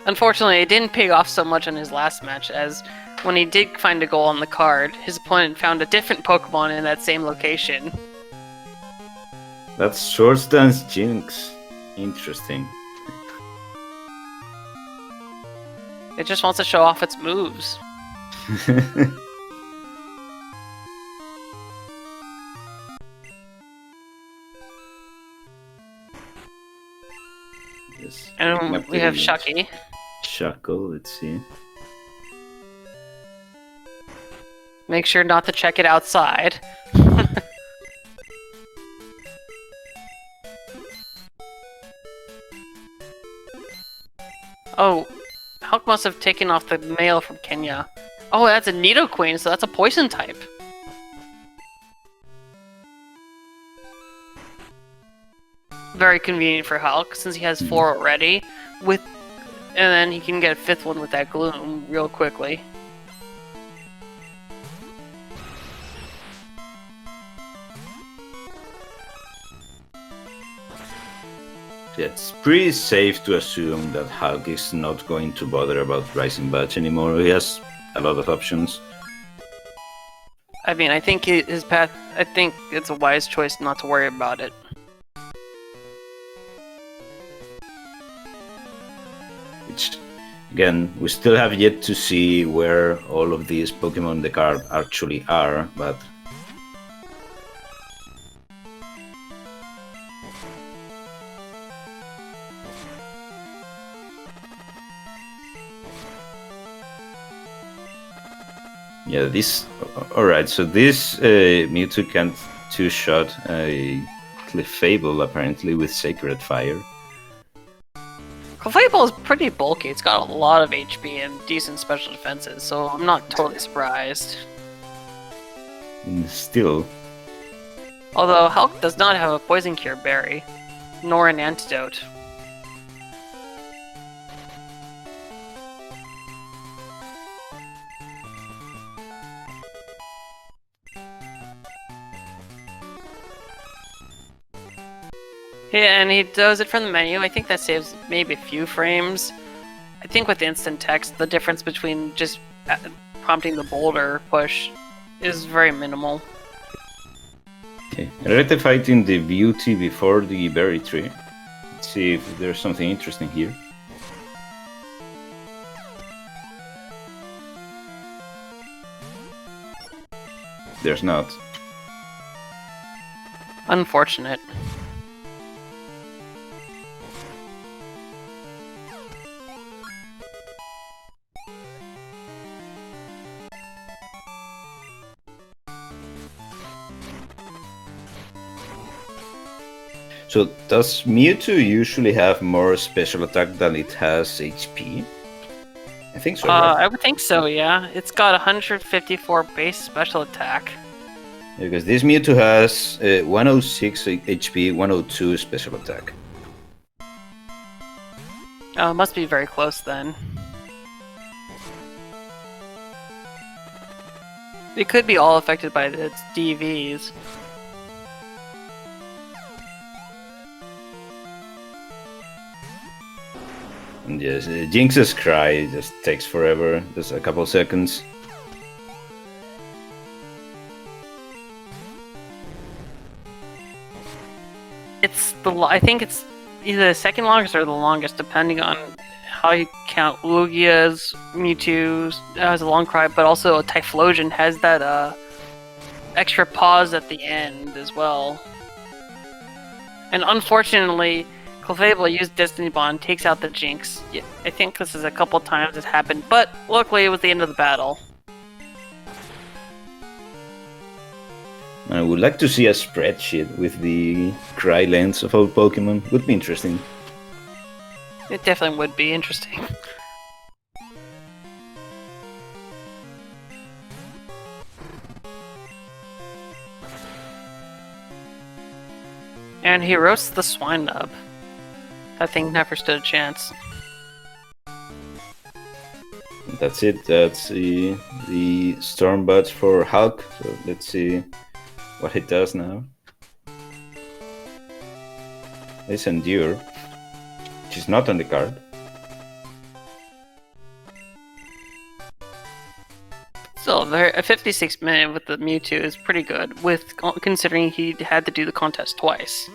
Speaker 2: Unfortunately, it didn't pay off so much in his last match, as when he did find a goal on the card, his opponent found a different Pokemon in that same location.
Speaker 1: That's Swords Dance Jinx. Interesting.
Speaker 2: It just wants to show off its moves.
Speaker 1: Yes.
Speaker 2: And we have Shucky.
Speaker 1: Shuckle, let's see.
Speaker 2: Make sure not to check it outside. Oh, Hulk must have taken off the mail from Kenya. Oh, that's a Nidoqueen, so that's a poison type. Very convenient for Hulk, since he has 4 already. And then he can get a 5th one with that Gloom real quickly.
Speaker 1: It's pretty safe to assume that Hulk is not going to bother about Rising Batch anymore. He has a lot of options.
Speaker 2: I think his path. I think it's a wise choice not to worry about it.
Speaker 1: Which, again, we still have yet to see where all of these Pokemon in the card actually are, but... Yeah, this... Alright, so this Mewtwo can't two-shot a Clefable, apparently, with Sacred Fire.
Speaker 2: Clefable is pretty bulky. It's got a lot of HP and decent special defenses, so I'm not totally surprised.
Speaker 1: Still...
Speaker 2: Although Hulk does not have a Poison Cure berry, nor an antidote. Yeah, and he does it from the menu. I think that saves maybe a few frames. I think with instant text, the difference between just prompting the boulder push is very minimal.
Speaker 1: Okay, Herrete fighting the beauty before the berry tree. Let's see if there's something interesting here. There's not.
Speaker 2: Unfortunate.
Speaker 1: So does Mewtwo usually have more special attack than it has HP? I think so, right?
Speaker 2: I would think so, yeah. It's got 154 base special attack.
Speaker 1: Because this Mewtwo has 106 HP, 102 special attack.
Speaker 2: Oh, must be very close then. It could be all affected by its DVs.
Speaker 1: And yes, Jinx's cry just takes forever, just a couple seconds.
Speaker 2: I think it's either the second longest or the longest, depending on how you count. Lugia's Mewtwo has a long cry, but also Typhlosion has that extra pause at the end as well. And unfortunately, Clefable used Destiny Bond, takes out the Jinx. Yeah, I think this is a couple times it's happened, but luckily it was the end of the battle.
Speaker 1: I would like to see a spreadsheet with the cry lengths of all Pokemon. Would be interesting.
Speaker 2: It definitely would be interesting. And he roasts the Swine Nub. That thing never stood a chance.
Speaker 1: That's it. That's the Storm Buds for Hulk. So let's see what he does now. It's Endure, which is not on the card.
Speaker 2: Still, a 56-minute with the Mewtwo is pretty good, considering he had to do the contest twice.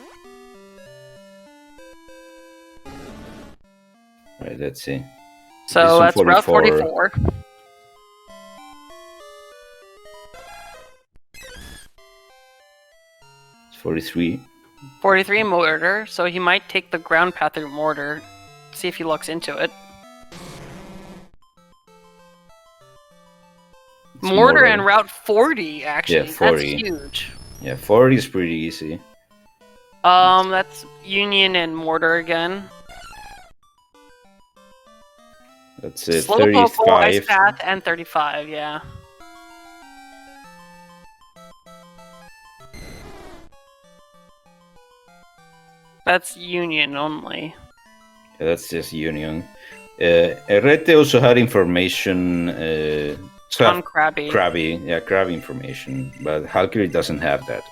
Speaker 1: Right, let's see.
Speaker 2: So that's Route 44.
Speaker 1: It's 43.
Speaker 2: 43 Mortar, so he might take the ground path through Mortar. See if he looks into it. Mortar and Route 40, actually.
Speaker 1: Yeah, 40.
Speaker 2: That's huge.
Speaker 1: Yeah, 40 is pretty easy.
Speaker 2: That's Union and Mortar again.
Speaker 1: That's it.
Speaker 2: Slowpoke,
Speaker 1: 35.
Speaker 2: Ice Path, and 35, yeah. That's Union only.
Speaker 1: Yeah, that's just Union. Herrete also had information
Speaker 2: On Krabby.
Speaker 1: Krabby information, but halqery doesn't have that.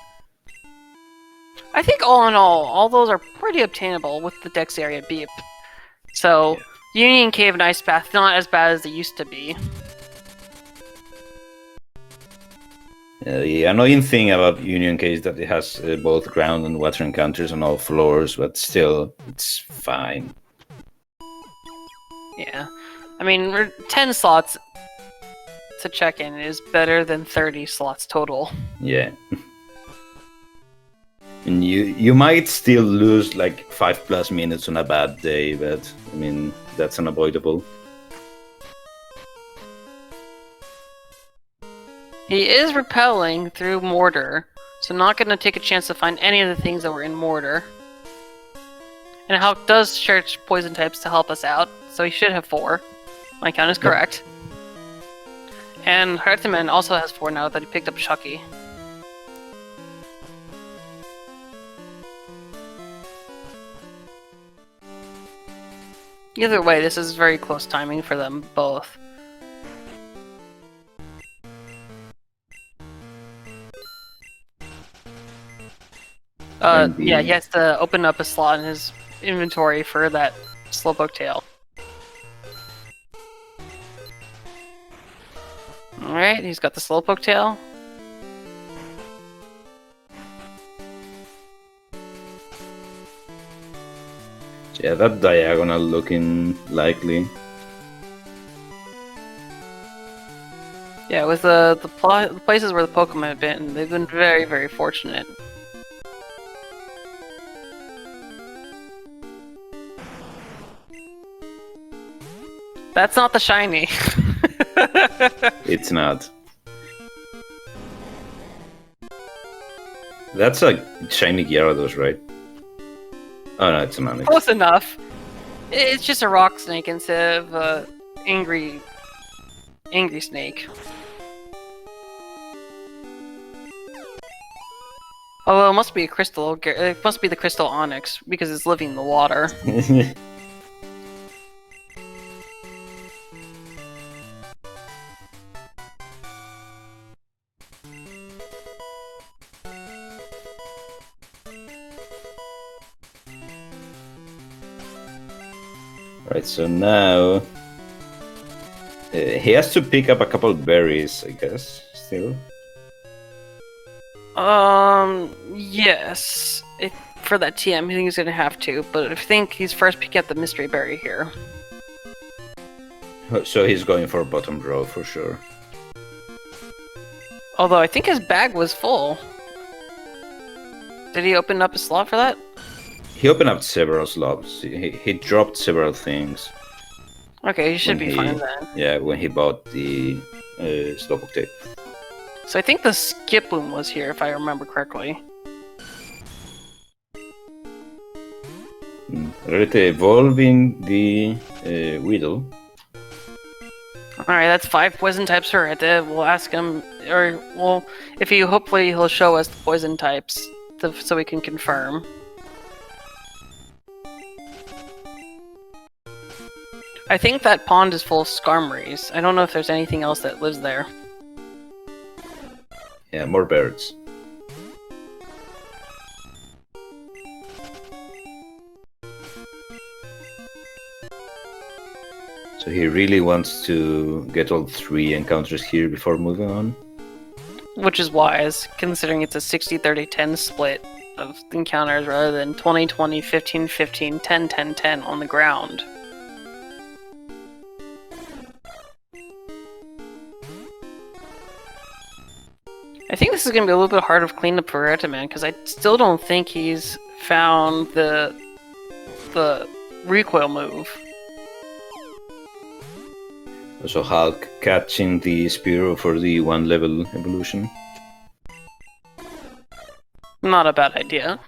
Speaker 2: I think all in all those are pretty obtainable with the Dex area beep. So, yeah. Union Cave and Ice Path, not as bad as they used to be.
Speaker 1: The annoying thing about Union Cave is that it has both ground and water encounters on all floors, but still, it's fine.
Speaker 2: Yeah. I mean, 10 slots to check in is better than 30 slots total.
Speaker 1: Yeah. And you might still lose like 5+ minutes on a bad day, but I mean, that's unavoidable.
Speaker 2: He is repelling through Mortar, so not going to take a chance to find any of the things that were in Mortar. And Hulk does search poison types to help us out, so he should have 4. My count is correct. And Herreteman also has 4 now that he picked up Chucky. Either way, this is very close timing for them both. Yeah, he has to open up a slot in his inventory for that Slowpoke tail. Alright, he's got the Slowpoke tail.
Speaker 1: Yeah, that diagonal looking likely.
Speaker 2: Yeah, with the places where the Pokemon have been, they've been very, very fortunate. That's not the shiny.
Speaker 1: It's not. That's a shiny Gyarados, right? Oh no, it's an Onix.
Speaker 2: Close enough. It's just a rock snake instead of a angry snake. Although it must be a crystal. It must be the crystal onyx because it's living in the water.
Speaker 1: Right, so now he has to pick up a couple of berries, I guess. Still.
Speaker 2: Yes. For that TM, I think he's gonna have to, but I think he's first picking up the mystery berry here.
Speaker 1: So he's going for bottom row for sure.
Speaker 2: Although I think his bag was full. Did he open up a slot for that?
Speaker 1: He opened up several slots. He dropped several things.
Speaker 2: Okay, he should be fine then.
Speaker 1: Yeah, when he bought the Slowpoke tape.
Speaker 2: So I think the Skiploom was here, if I remember correctly.
Speaker 1: Rete evolving the Weedle.
Speaker 2: Alright, that's 5 poison types for Rete. We'll ask him, or, well, hopefully he'll show us the poison types so we can confirm. I think that pond is full of Skarmories. I don't know if there's anything else that lives there.
Speaker 1: Yeah, more birds. So he really wants to get all 3 encounters here before moving on.
Speaker 2: Which is wise, considering it's a 60-30-10 split of encounters rather than 20-20, 15-15, 10-10-10 on the ground. I think this is going to be a little bit hard of cleanup for Herreteman, because I still don't think he's found the recoil move.
Speaker 1: So Hulk catching the Spearow for the 1-level evolution.
Speaker 2: Not a bad idea.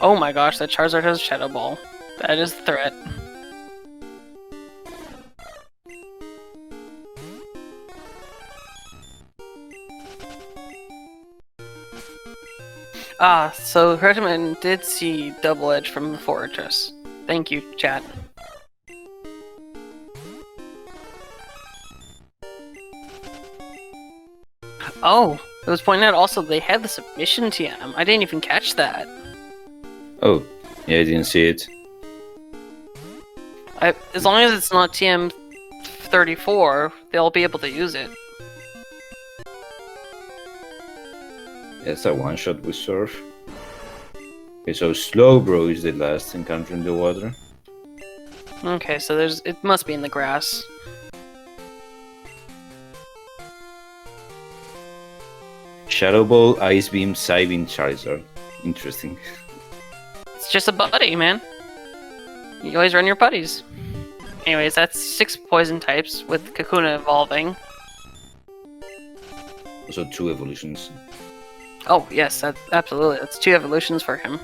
Speaker 2: Oh my gosh, that Charizard has Shadow Ball. That is the threat. Ah, so Herreteman did see Double Edge from the Fortress. Thank you, chat. Oh, it was pointed out also they had the submission TM. I didn't even catch that.
Speaker 1: Oh, yeah, I didn't see it.
Speaker 2: As long as it's not TM 34, they'll be able to use it.
Speaker 1: It's a one-shot with Surf. Okay, so Slowbro is the last encounter in the water.
Speaker 2: Okay, so it must be in the grass.
Speaker 1: Shadow Ball, Ice Beam, Psybeam, Charizard. Interesting.
Speaker 2: It's just a buddy, man. You always run your buddies. Anyways, that's 6 poison types with Kakuna evolving.
Speaker 1: Also 2 evolutions.
Speaker 2: Oh, yes, absolutely. That's 2 evolutions for him.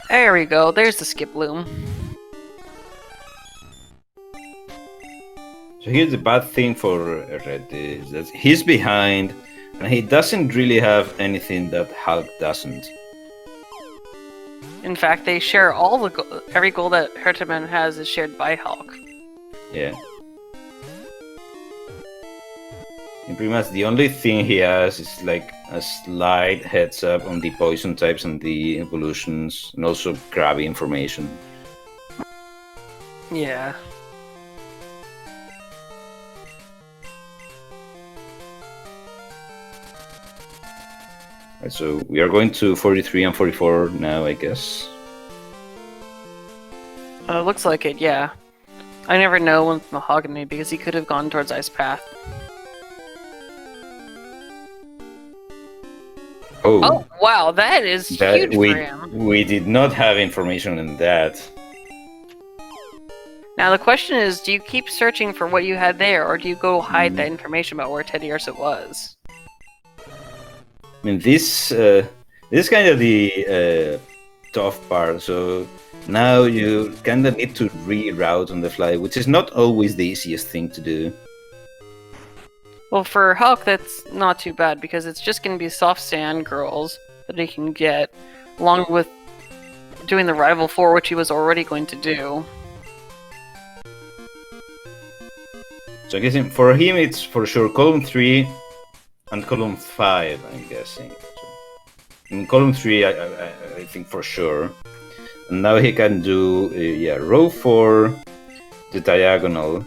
Speaker 2: There we go, there's the Skiploom.
Speaker 1: So here's the bad thing for Red is that he's behind and he doesn't really have anything that Hulk doesn't.
Speaker 2: In fact, they share all the every goal that Herreteman has is shared by Hulk.
Speaker 1: Yeah. And pretty much the only thing he has is like a slight heads up on the poison types and the evolutions, and also grabby information.
Speaker 2: Yeah.
Speaker 1: Right, so we are going to 43 and 44 now, I guess.
Speaker 2: Looks like it, yeah. I never know with Mahogany because he could have gone towards Ice Path. Oh, wow, that is huge for him.
Speaker 1: We did not have information on that.
Speaker 2: Now the question is, do you keep searching for what you had there, or do you go hide that information about where Teddiursa was?
Speaker 1: I mean, this is kind of the tough part. So now you kind of need to reroute on the fly, which is not always the easiest thing to do.
Speaker 2: Well, for Hulk, that's not too bad, because it's just going to be soft sand girls that he can get, along with doing the Rival 4, which he was already going to do.
Speaker 1: So I guess for him, it's for sure column 3 and column 5, I'm guessing. So in column 3, I think for sure. And now he can do, row 4, the diagonal.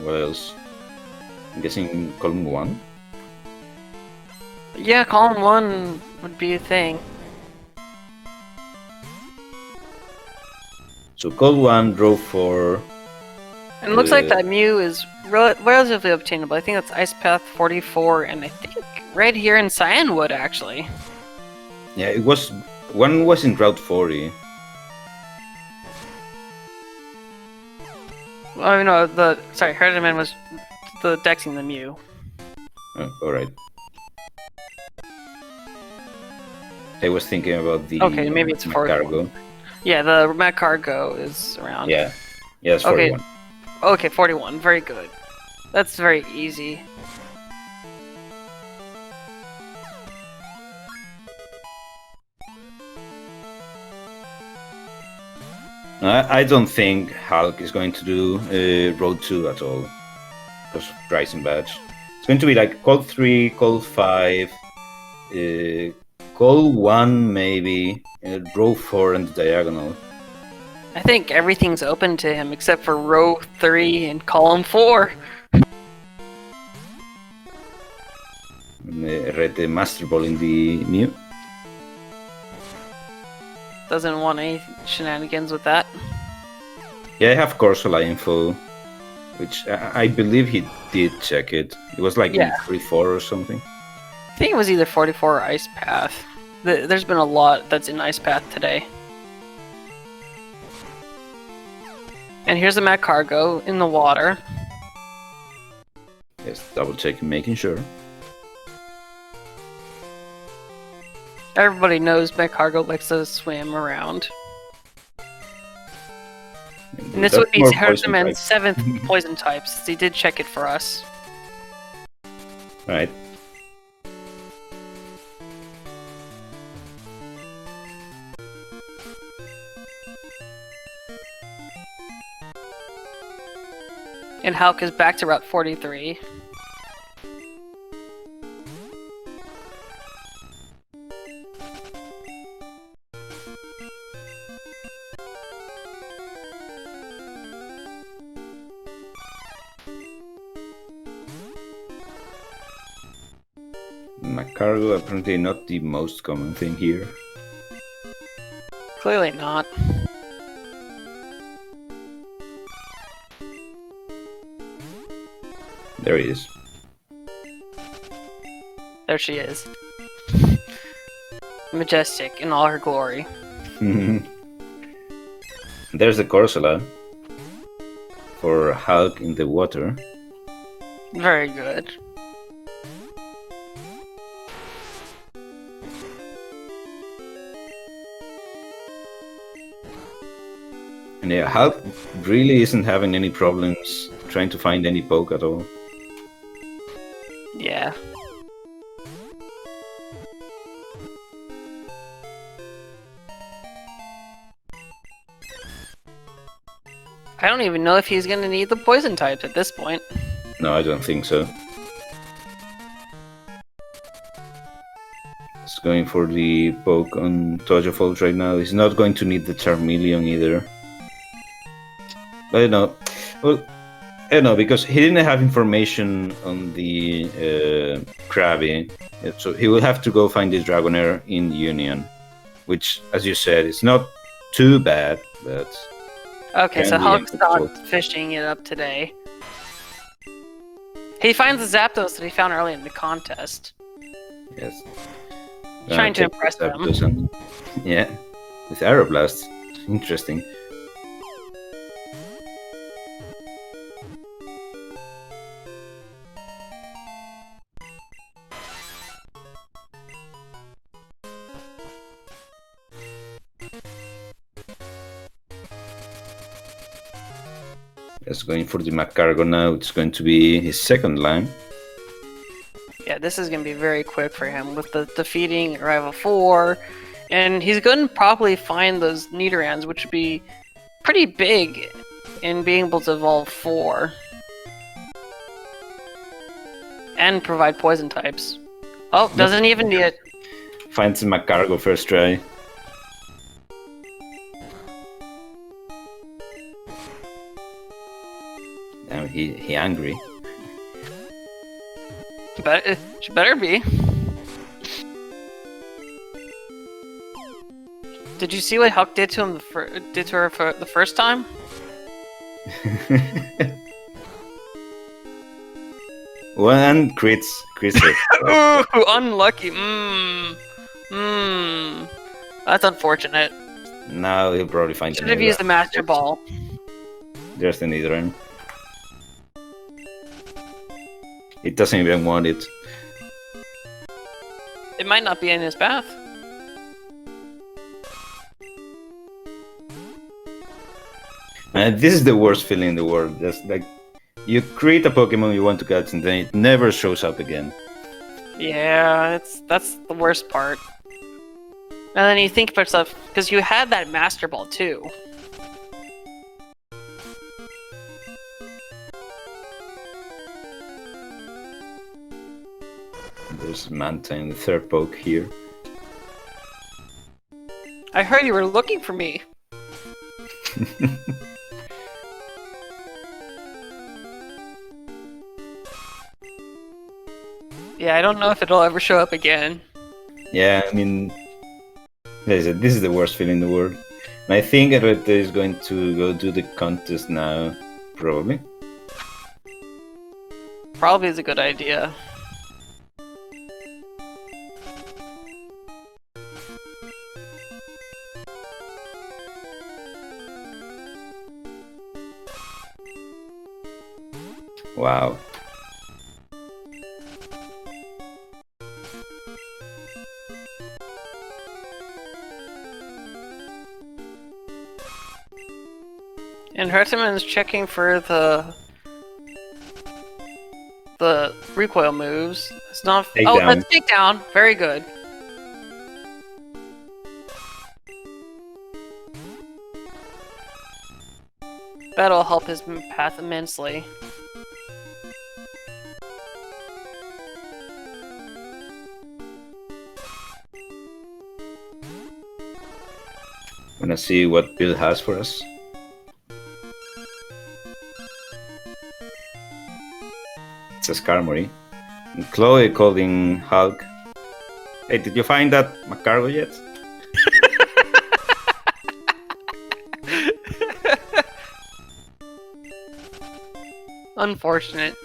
Speaker 1: What else? I'm guessing column 1?
Speaker 2: Yeah, column 1 would be a thing.
Speaker 1: So column 1, row 4.
Speaker 2: And it looks like that Mew is relatively obtainable. I think that's Ice Path 44, and I think right here in Cyanwood, actually.
Speaker 1: Yeah, it was... One was in Route 40.
Speaker 2: Oh no, sorry, Herreteman was the dexing the Mew.
Speaker 1: Oh, alright. I was thinking about the...
Speaker 2: Okay, maybe it's 41.
Speaker 1: cargo.
Speaker 2: Yeah, the Mac Cargo is around.
Speaker 1: Yeah, it's 41.
Speaker 2: Okay, 41. Very good. That's very easy.
Speaker 1: I don't think Hulk is going to do Road 2 at all, because of Rising Badge. It's going to be like Call 3, Call 5, Call 1 maybe, Row 4 and the Diagonal.
Speaker 2: I think everything's open to him except for Row 3 and Column 4.
Speaker 1: Read the Master Ball in the Mew.
Speaker 2: Doesn't want any shenanigans with that.
Speaker 1: Yeah, I have Corsola info, which I believe he did check it. It was like 44 or something.
Speaker 2: I think it was either 44 or Ice Path. There's been a lot that's in Ice Path today. And here's the Mac Cargo in the water.
Speaker 1: Yes, double checking, making sure.
Speaker 2: Everybody knows Mac Cargo likes to swim around. And this would be Herreteman's 7th poison type, since he did check it for us.
Speaker 1: Right.
Speaker 2: And Hulk is back to Route 43.
Speaker 1: Cargo apparently not the most common thing here.
Speaker 2: Clearly not.
Speaker 1: There he is.
Speaker 2: There she is. Majestic in all her glory.
Speaker 1: There's the Corsola for Hulk in the water.
Speaker 2: Very good.
Speaker 1: And yeah, Hulk really isn't having any problems trying to find any poke at all.
Speaker 2: Yeah. I don't even know if he's gonna need the poison types at this point.
Speaker 1: No, I don't think so. It's going for the poke on Togefold right now. He's not going to need the Charmeleon either. But I don't know. Well, I don't know, because he didn't have information on the Krabby. So he will have to go find the Dragonair in Union. Which, as you said, is not too bad, but...
Speaker 2: Okay, so
Speaker 1: can be
Speaker 2: Hulk's not
Speaker 1: difficult.
Speaker 2: fishing it up today. He finds the Zapdos that he found early in the contest.
Speaker 1: Yes.
Speaker 2: Trying to
Speaker 1: Take
Speaker 2: impress them.
Speaker 1: Zapdos and- Yeah, with Aeroblast. Interesting. Just going for the Macargo now. It's going to be his second line.
Speaker 2: Yeah, this is going to be very quick for him with the defeating Rival 4. And he's going to probably find those Nidorans, which would be pretty big in being able to evolve 4. And provide poison types. Oh, doesn't even need it.
Speaker 1: Finds the Macargo first try. Damn, he angry.
Speaker 2: But it better be. Did you see what Huck did to him? Did to her for the first time?
Speaker 1: One crits.
Speaker 2: Ooh, unlucky. That's unfortunate.
Speaker 1: Now he'll probably find
Speaker 2: Should have used the Master Ball.
Speaker 1: There's the Nidoran. It doesn't even want it.
Speaker 2: It might not be in his path.
Speaker 1: And this is the worst feeling in the world. Just like you create a Pokemon you want to catch and then it never shows up again.
Speaker 2: Yeah, that's the worst part. And then you think about stuff because you had that Master Ball too.
Speaker 1: There's Manta in the third poke here.
Speaker 2: I heard you were looking for me. Yeah, I don't know if it'll ever show up again.
Speaker 1: Yeah, I mean, this is the worst feeling in the world. And I think Herrete is going to go do the contest now, probably.
Speaker 2: Probably is a good idea.
Speaker 1: Wow.
Speaker 2: And Herreteman's checking for the recoil moves. It's not.
Speaker 1: Takedown.
Speaker 2: That's takedown. Very good. That'll help his path immensely.
Speaker 1: Wanna see what Bill has for us? It's a Skarmory. And Chloe calling Hulk. Hey, did you find that Macargo yet?
Speaker 2: Unfortunate.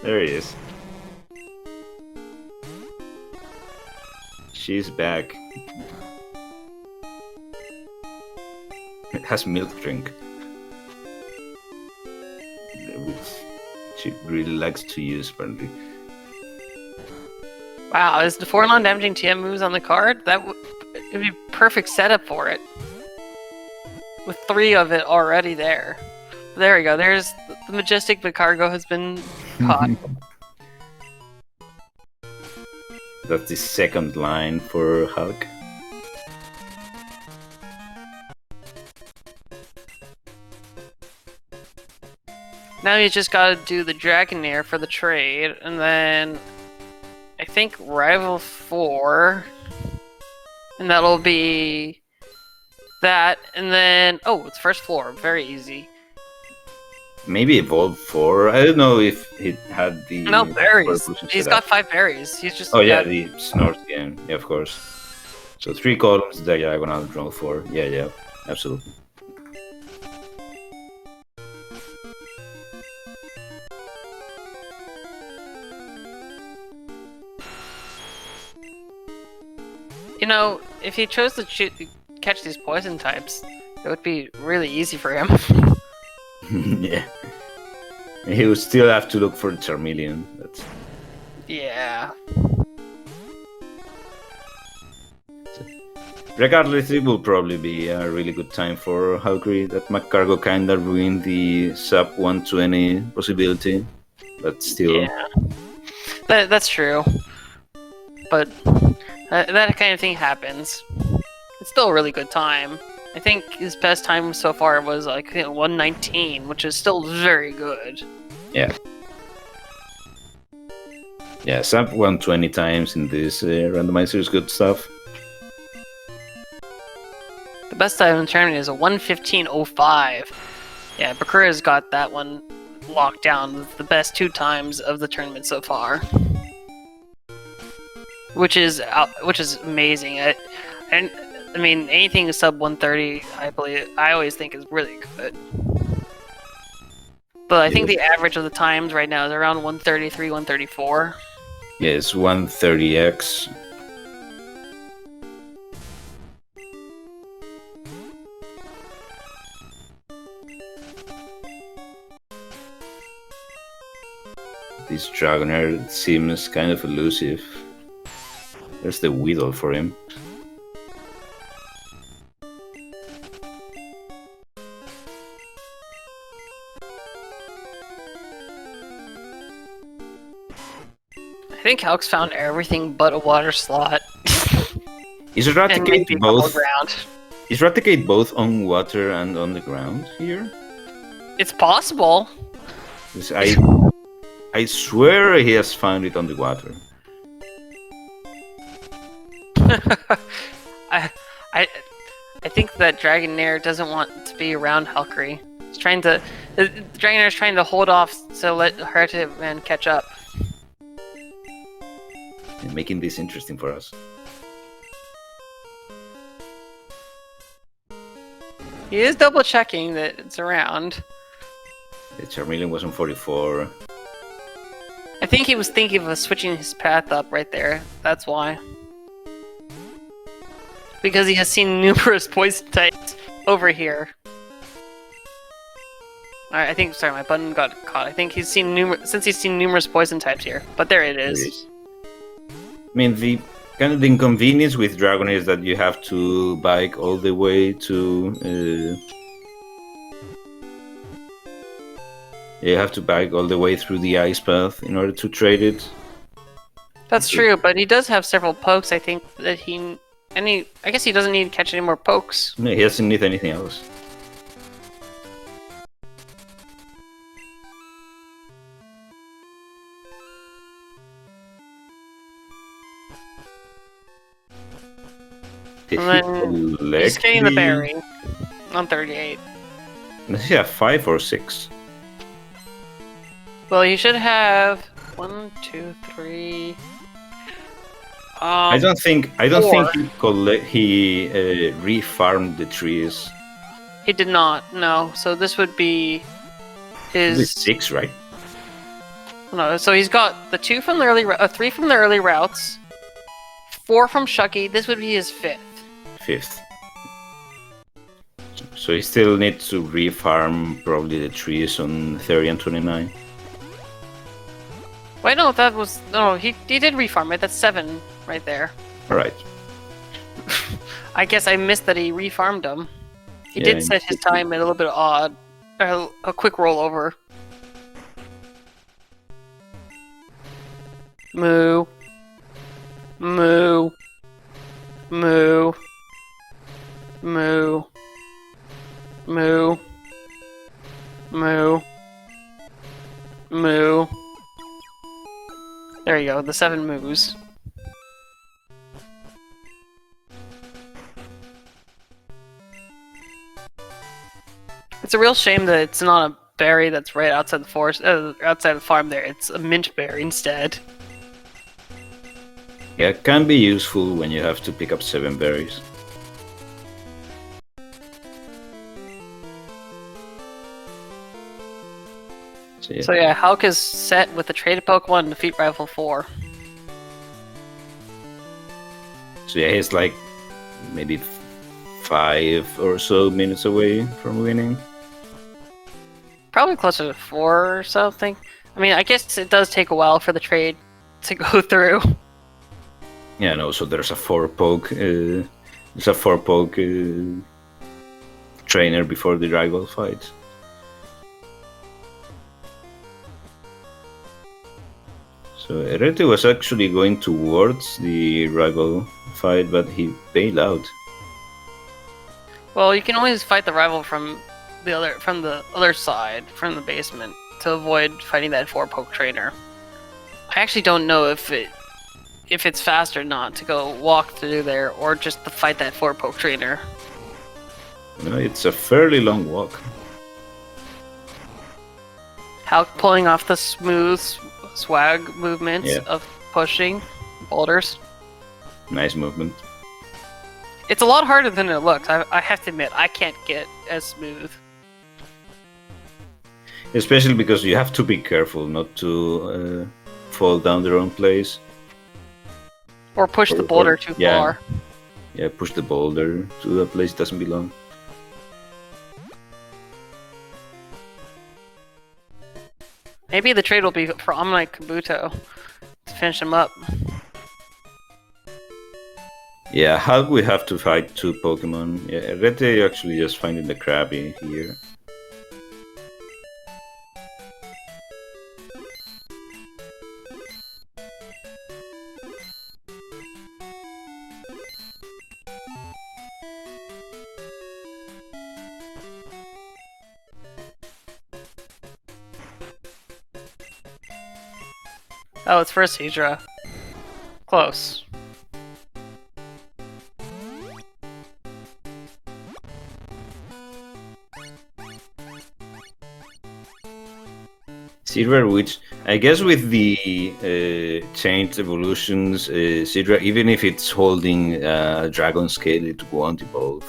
Speaker 1: There he is. She's back. It has milk drink. Which she really likes to use, apparently.
Speaker 2: Wow, is the 4 non-damaging TM moves on the card? That would be perfect setup for it. With 3 of it already there. There we go. There's the majestic Macargo has been caught.
Speaker 1: That's the second line for Hulk.
Speaker 2: Now you just gotta do the Dragonair for the trade, and then I think Rival 4, and that'll be that, and then it's first floor, very easy.
Speaker 1: Maybe Evolve 4. I don't know if it had the.
Speaker 2: No berries. He's got 5 berries. He's just.
Speaker 1: Oh yeah, the Snort again. Yeah, of course. So 3 columns, diagonal, draw 4. Yeah, absolutely.
Speaker 2: You know, if he chose to catch these poison types, it would be really easy for him.
Speaker 1: Yeah. He would still have to look for the Charmeleon. That's...
Speaker 2: Yeah.
Speaker 1: Regardless, it will probably be a really good time for halqery. That McCargo kinda ruined the sub 120 possibility, but still.
Speaker 2: Yeah. That's true. But that kind of thing happens. It's still a really good time. I think his best time so far was like 119, which is still very good.
Speaker 1: Yeah. Yeah, sub 120 times in this randomizer is good stuff.
Speaker 2: The best time in the tournament is a 115.05. Yeah, Bakura's got that one locked down. The best 2 times of the tournament so far, which is amazing. I mean, anything sub 130, I always think is really good. But I think the average of the times right now is around 133, 134.
Speaker 1: Yeah, it's 130x. This Dragonair seems kind of elusive. There's the Weedle for him.
Speaker 2: I think Halk's found everything but a water slot.
Speaker 1: Is Eradicate both? Is Eradicate both on water and on the ground here?
Speaker 2: It's possible.
Speaker 1: I swear he has found it on the water.
Speaker 2: I think that Dragonair doesn't want to be around halqery. The Dragonair is trying to hold off to let Herreteman catch up.
Speaker 1: And making this interesting for us.
Speaker 2: He is double checking that it's around.
Speaker 1: The Charmeleon was on 44.
Speaker 2: I think he was thinking of switching his path up right there. That's why. Because he has seen numerous poison types over here. Alright, sorry, my button got caught. I think he's seen numerous poison types here. But there it is.
Speaker 1: I mean, the kind of the inconvenience with Dragon is that you have to bike all the way to... you have to bike all the way through the ice path in order to trade it.
Speaker 2: That's true, but he does have several pokes, I think, that I guess he doesn't need to catch any more pokes.
Speaker 1: No, he doesn't need anything else.
Speaker 2: And then he's getting the berry on 38.
Speaker 1: Does he have 5 or 6?
Speaker 2: Well, he should have 1, 2, 3.
Speaker 1: I don't think he refarmed the trees.
Speaker 2: He did not. No. So this would be his.
Speaker 1: This is 6, right?
Speaker 2: No. So he's got the 2 from the early, 3 from the early routes, 4 from Shucky. This would be his 5th.
Speaker 1: 5th. So he still needs to refarm probably the trees on 30 and 29.
Speaker 2: Wait, no, that was... No, he did refarm it. That's 7 right there.
Speaker 1: Alright.
Speaker 2: I guess I missed that he refarmed them. He did set his time at a little bit odd. A quick rollover. Moo. Moo. Moo. Moo. Moo. Moo. There you go, the 7 moves. It's a real shame that it's not a berry that's right outside the forest, outside the farm there. It's a mint berry instead.
Speaker 1: Yeah, it can be useful when you have to pick up 7 berries.
Speaker 2: So yeah, Hulk is set with the traded Pokemon to defeat Rival 4.
Speaker 1: So yeah, he's like maybe 5 or so minutes away from winning.
Speaker 2: Probably closer to 4 or something. I mean, I guess it does take a while for the trade to go through.
Speaker 1: Yeah, no. So there's a 4-poke. There's a 4-poke trainer before the rival fight. So Herrete was actually going towards the rival fight, but he bailed out.
Speaker 2: Well, you can always fight the rival from the other side, from the basement, to avoid fighting that 4-poke trainer. I actually don't know if it's fast or not to go walk through there, or just to fight that 4-poke trainer.
Speaker 1: No, it's a fairly long walk.
Speaker 2: How pulling off the smooth swag movements
Speaker 1: Yeah.
Speaker 2: of pushing boulders.
Speaker 1: Nice movement.
Speaker 2: It's a lot harder than it looks. I have to admit, I can't get as smooth.
Speaker 1: Especially because you have to be careful not to fall down the wrong place.
Speaker 2: Or push the boulder too far.
Speaker 1: Yeah, push the boulder to a place it doesn't belong.
Speaker 2: Maybe the trade will be for Omnite Kabuto to finish him up.
Speaker 1: Yeah, Hulk we have to fight 2 Pokemon. Yeah, Herrete actually just finding the Krabby here.
Speaker 2: Oh, it's first Hydra. Close.
Speaker 1: Sidra, which I guess with the changed evolutions, Sidra, even if it's holding a dragon scale, it won't evolve.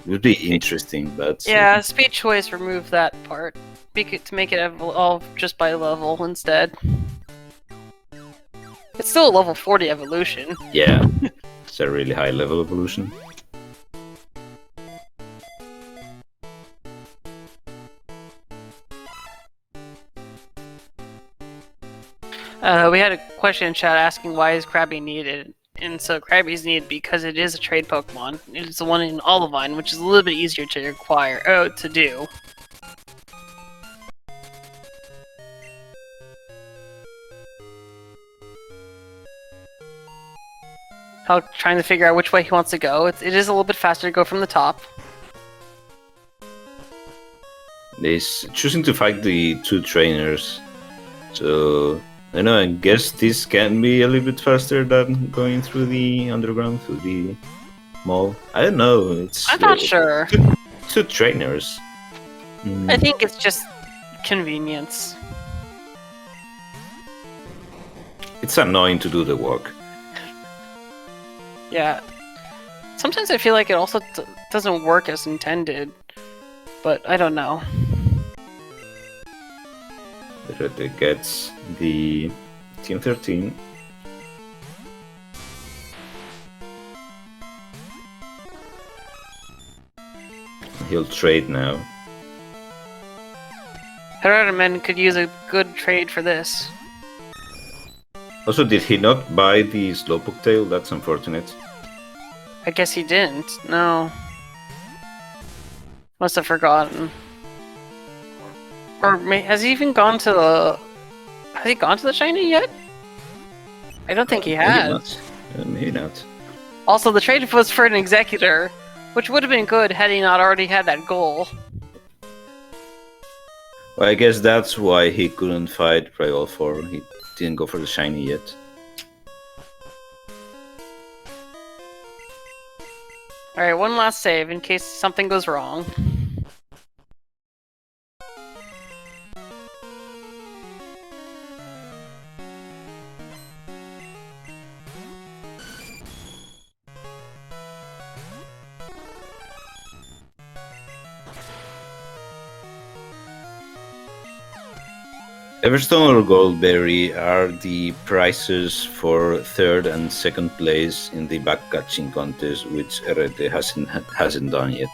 Speaker 1: It would be interesting, but
Speaker 2: Yeah, speed choice remove that part to make it evolve just by level instead. It's still a level 40 evolution.
Speaker 1: yeah, it's a really high level evolution.
Speaker 2: We had a question in chat asking why is Krabby needed, and so Krabby's needed because it is a trade Pokemon. It is the one in Olivine, which is a little bit easier to to do. Trying to figure out which way he wants to go. It is a little bit faster to go from the top.
Speaker 1: He's choosing to fight the 2 trainers, so I know. I guess this can be a little bit faster than going through the underground, through the mall. I don't know.
Speaker 2: I'm not sure.
Speaker 1: 2 trainers.
Speaker 2: I think it's just convenience.
Speaker 1: It's annoying to do the walk.
Speaker 2: Yeah. Sometimes I feel like it also doesn't work as intended, but I don't know.
Speaker 1: It gets the Team 13. He'll trade now.
Speaker 2: Herreteman could use a good trade for this.
Speaker 1: Also, did he not buy the Slowpoke tail? That's unfortunate.
Speaker 2: I guess he didn't. No. Must have forgotten. Or has he even gone to the... Has he gone to the shiny yet? I don't think he has.
Speaker 1: Maybe not.
Speaker 2: Also, the trade was for an executor, which would have been good had he not already had that goal.
Speaker 1: Well, I guess that's why he couldn't fight Rival 4. He didn't go for the shiny yet.
Speaker 2: Alright, one last save in case something goes wrong.
Speaker 1: Everstone or Goldberry are the prizes for third and second place in the back catching contest, which Herrete hasn't done yet.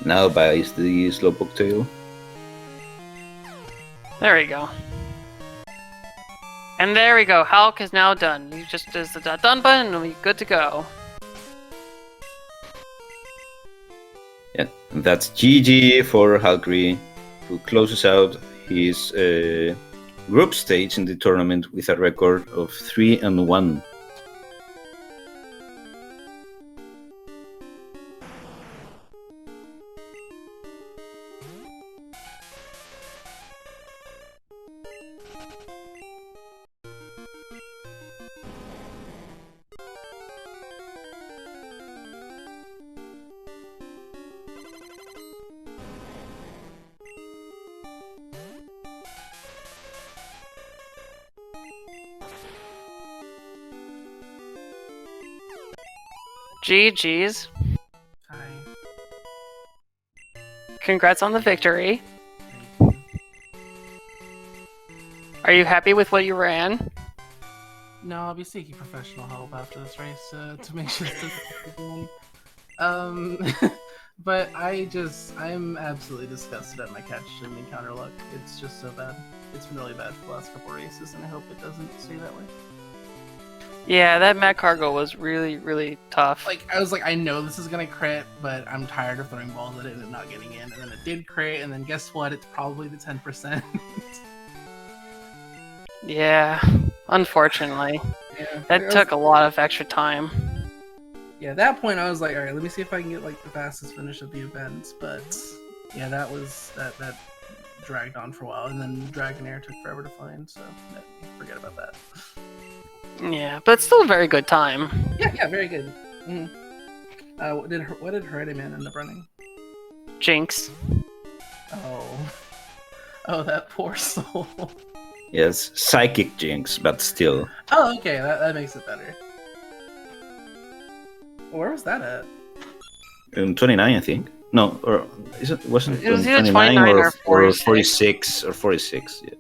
Speaker 1: Now buys the Slowpoke tail.
Speaker 2: There we go. And there we go. Hulk is now done. He just does the done button and we're good to go.
Speaker 1: Yeah, and that's GG for halqery, who closes out his group stage in the tournament with a record of 3-1.
Speaker 2: GG's.
Speaker 3: Hi.
Speaker 2: Congrats on the victory.
Speaker 3: Thank you.
Speaker 2: Are you happy with what you ran?
Speaker 3: No, I'll be seeking professional help after this race to make sure it's difficult. But I'm absolutely disgusted at my catch and encounter luck. It's just so bad. It's been really bad for the last couple races, and I hope it doesn't stay that way.
Speaker 2: Yeah, that Mad Cargo was really, really tough.
Speaker 3: Like, I was like, I know this is gonna crit, but I'm tired of throwing balls at it and it not getting in. And then it did crit, and then guess what? It's probably the 10%.
Speaker 2: Yeah, unfortunately.
Speaker 3: Yeah,
Speaker 2: That took a lot of extra time.
Speaker 3: Yeah, at that point I was like, alright, let me see if I can get like the fastest finish of the event. But yeah, that dragged on for a while, and then Dragonair took forever to find, so forget about that.
Speaker 2: Yeah, but it's still a very good time.
Speaker 3: Yeah, very good. What did Herreteman end up running?
Speaker 2: Jinx.
Speaker 3: Oh, that poor soul.
Speaker 1: Yes, Psychic Jinx, but still.
Speaker 3: Oh, okay, that makes it better. Where was that at?
Speaker 1: 29, I think. No, or wasn't
Speaker 2: It was either
Speaker 1: 29
Speaker 2: 29
Speaker 1: or,
Speaker 2: or
Speaker 1: 46 or 46. Yeah.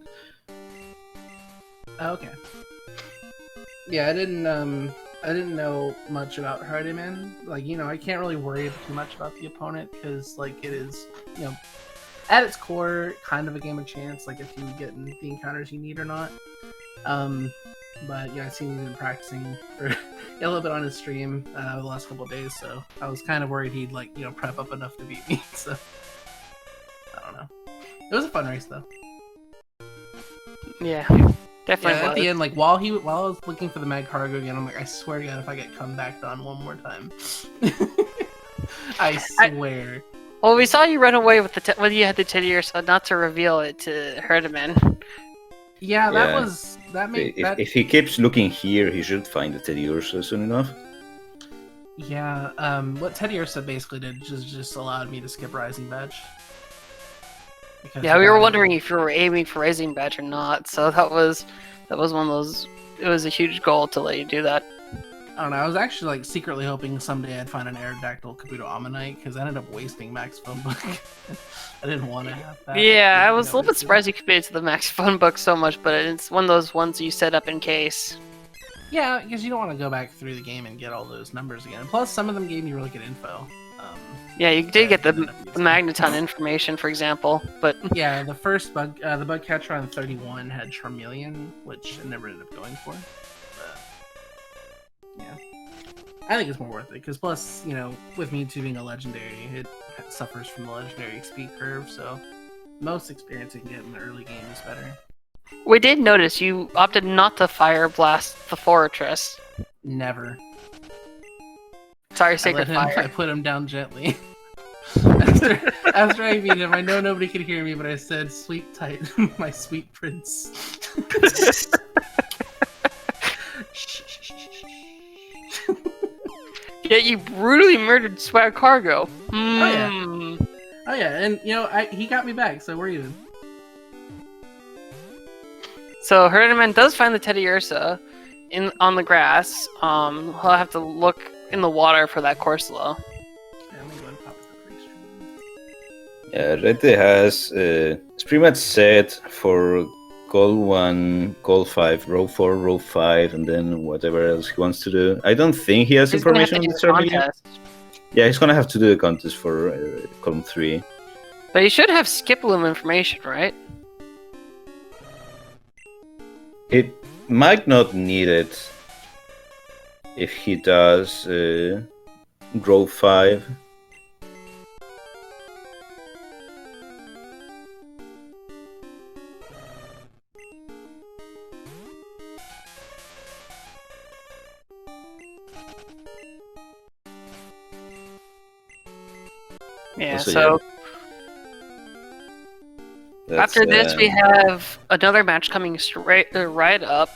Speaker 3: Oh, okay. Yeah, I didn't know much about Herreteman. Like, I can't really worry too much about the opponent because, like, it is, at its core, kind of a game of chance. Like, if you get the encounters you need or not. But yeah, I've seen he's been practicing for a little bit on his stream the last couple of days, so I was kind of worried he'd prep up enough to beat me. So I don't know. It was a fun race though.
Speaker 2: Yeah, definitely.
Speaker 3: Yeah, at the end, like while I was looking for the Mad Cargo again, I'm like, I swear to God, if I get come back on one more time, I swear.
Speaker 2: Well, we saw you run away with when you had the Teddier, so not to reveal it to Herreteman.
Speaker 3: Yeah,
Speaker 1: If he keeps looking here, he should find the Teddy Ursa soon enough.
Speaker 3: Yeah, what Teddy Ursa basically did just allowed me to skip Rising Badge.
Speaker 2: Yeah, we were wondering if you were aiming for Rising Badge or not, so that was one of those. It was a huge goal to let you do that.
Speaker 3: I don't know. I was actually like secretly hoping someday I'd find an Aerodactyl Kabuto Ammonite because I ended up wasting Max Phone Book. I didn't want to have that.
Speaker 2: Yeah, I was a little bit surprised you committed to the Max Phone Book so much, but it's one of those ones you set up in case.
Speaker 3: Yeah, because you don't want to go back through the game and get all those numbers again. Plus, some of them gave me really good info.
Speaker 2: Yeah, you did get the Magneton information, for example, but
Speaker 3: yeah, the first bug, the bug catcher on 31 had Charmeleon, which I never ended up going for. But, yeah. I think it's more worth it because plus, with Mewtwo being a legendary, it suffers from the legendary speed curve. So most experience you can get in the early game is better.
Speaker 2: We did notice you opted not to fire blast the fortress.
Speaker 3: Never.
Speaker 2: Sorry, Sacred Fire.
Speaker 3: I put him down gently. After I beat him, I know nobody could hear me, but I said, "Sweet tight, my sweet prince."
Speaker 2: Yet you brutally murdered Swag Cargo.
Speaker 3: Oh yeah, and he got me back, so we're even.
Speaker 2: So Herreteman does find the Teddy Ursa on the grass. He'll have to look in the water for that Corsola.
Speaker 1: Yeah, Rete has it's pretty much set for Goal 1, Goal 5, Row 4, Row 5, and then whatever else he wants to do. I don't think he has information on the contest. Yeah, he's gonna have to do the contest for Column 3.
Speaker 2: But he should have Skip Loom information, right?
Speaker 1: It might not need it if he does Row 5.
Speaker 2: Yeah, so after this we have another match coming right up.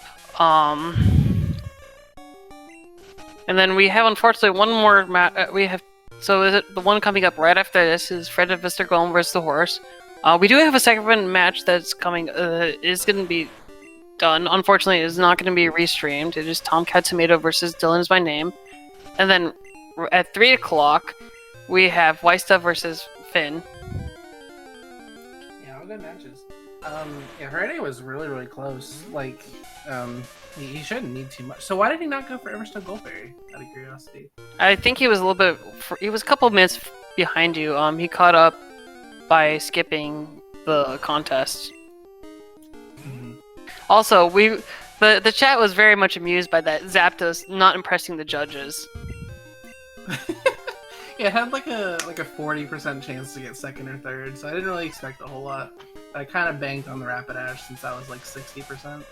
Speaker 2: And then we have, unfortunately, one more match. So is it the one coming up right after this is Fred of Vista Golem versus the Horse. We do have a second match that's coming. Is going to be done. Unfortunately, it is not going to be restreamed. It is Tomcat Tomato versus Dylan is my name. And then at 3 o'clock, we have Weista versus Finn.
Speaker 3: Yeah, all good matches. Herrete was really, really close. Like, he shouldn't need too much. So why did he not go for Everstone Goldberry, out of curiosity?
Speaker 2: I think he was a little bit... He was a couple minutes behind you. He caught up by skipping the contest.
Speaker 3: Mm-hmm.
Speaker 2: Also, the chat was very much amused by that Zapdos not impressing the judges.
Speaker 3: Yeah, it had like a 40% chance to get second or third, so I didn't really expect a whole lot. I kind of banked on the Rapidash since that was like 60%.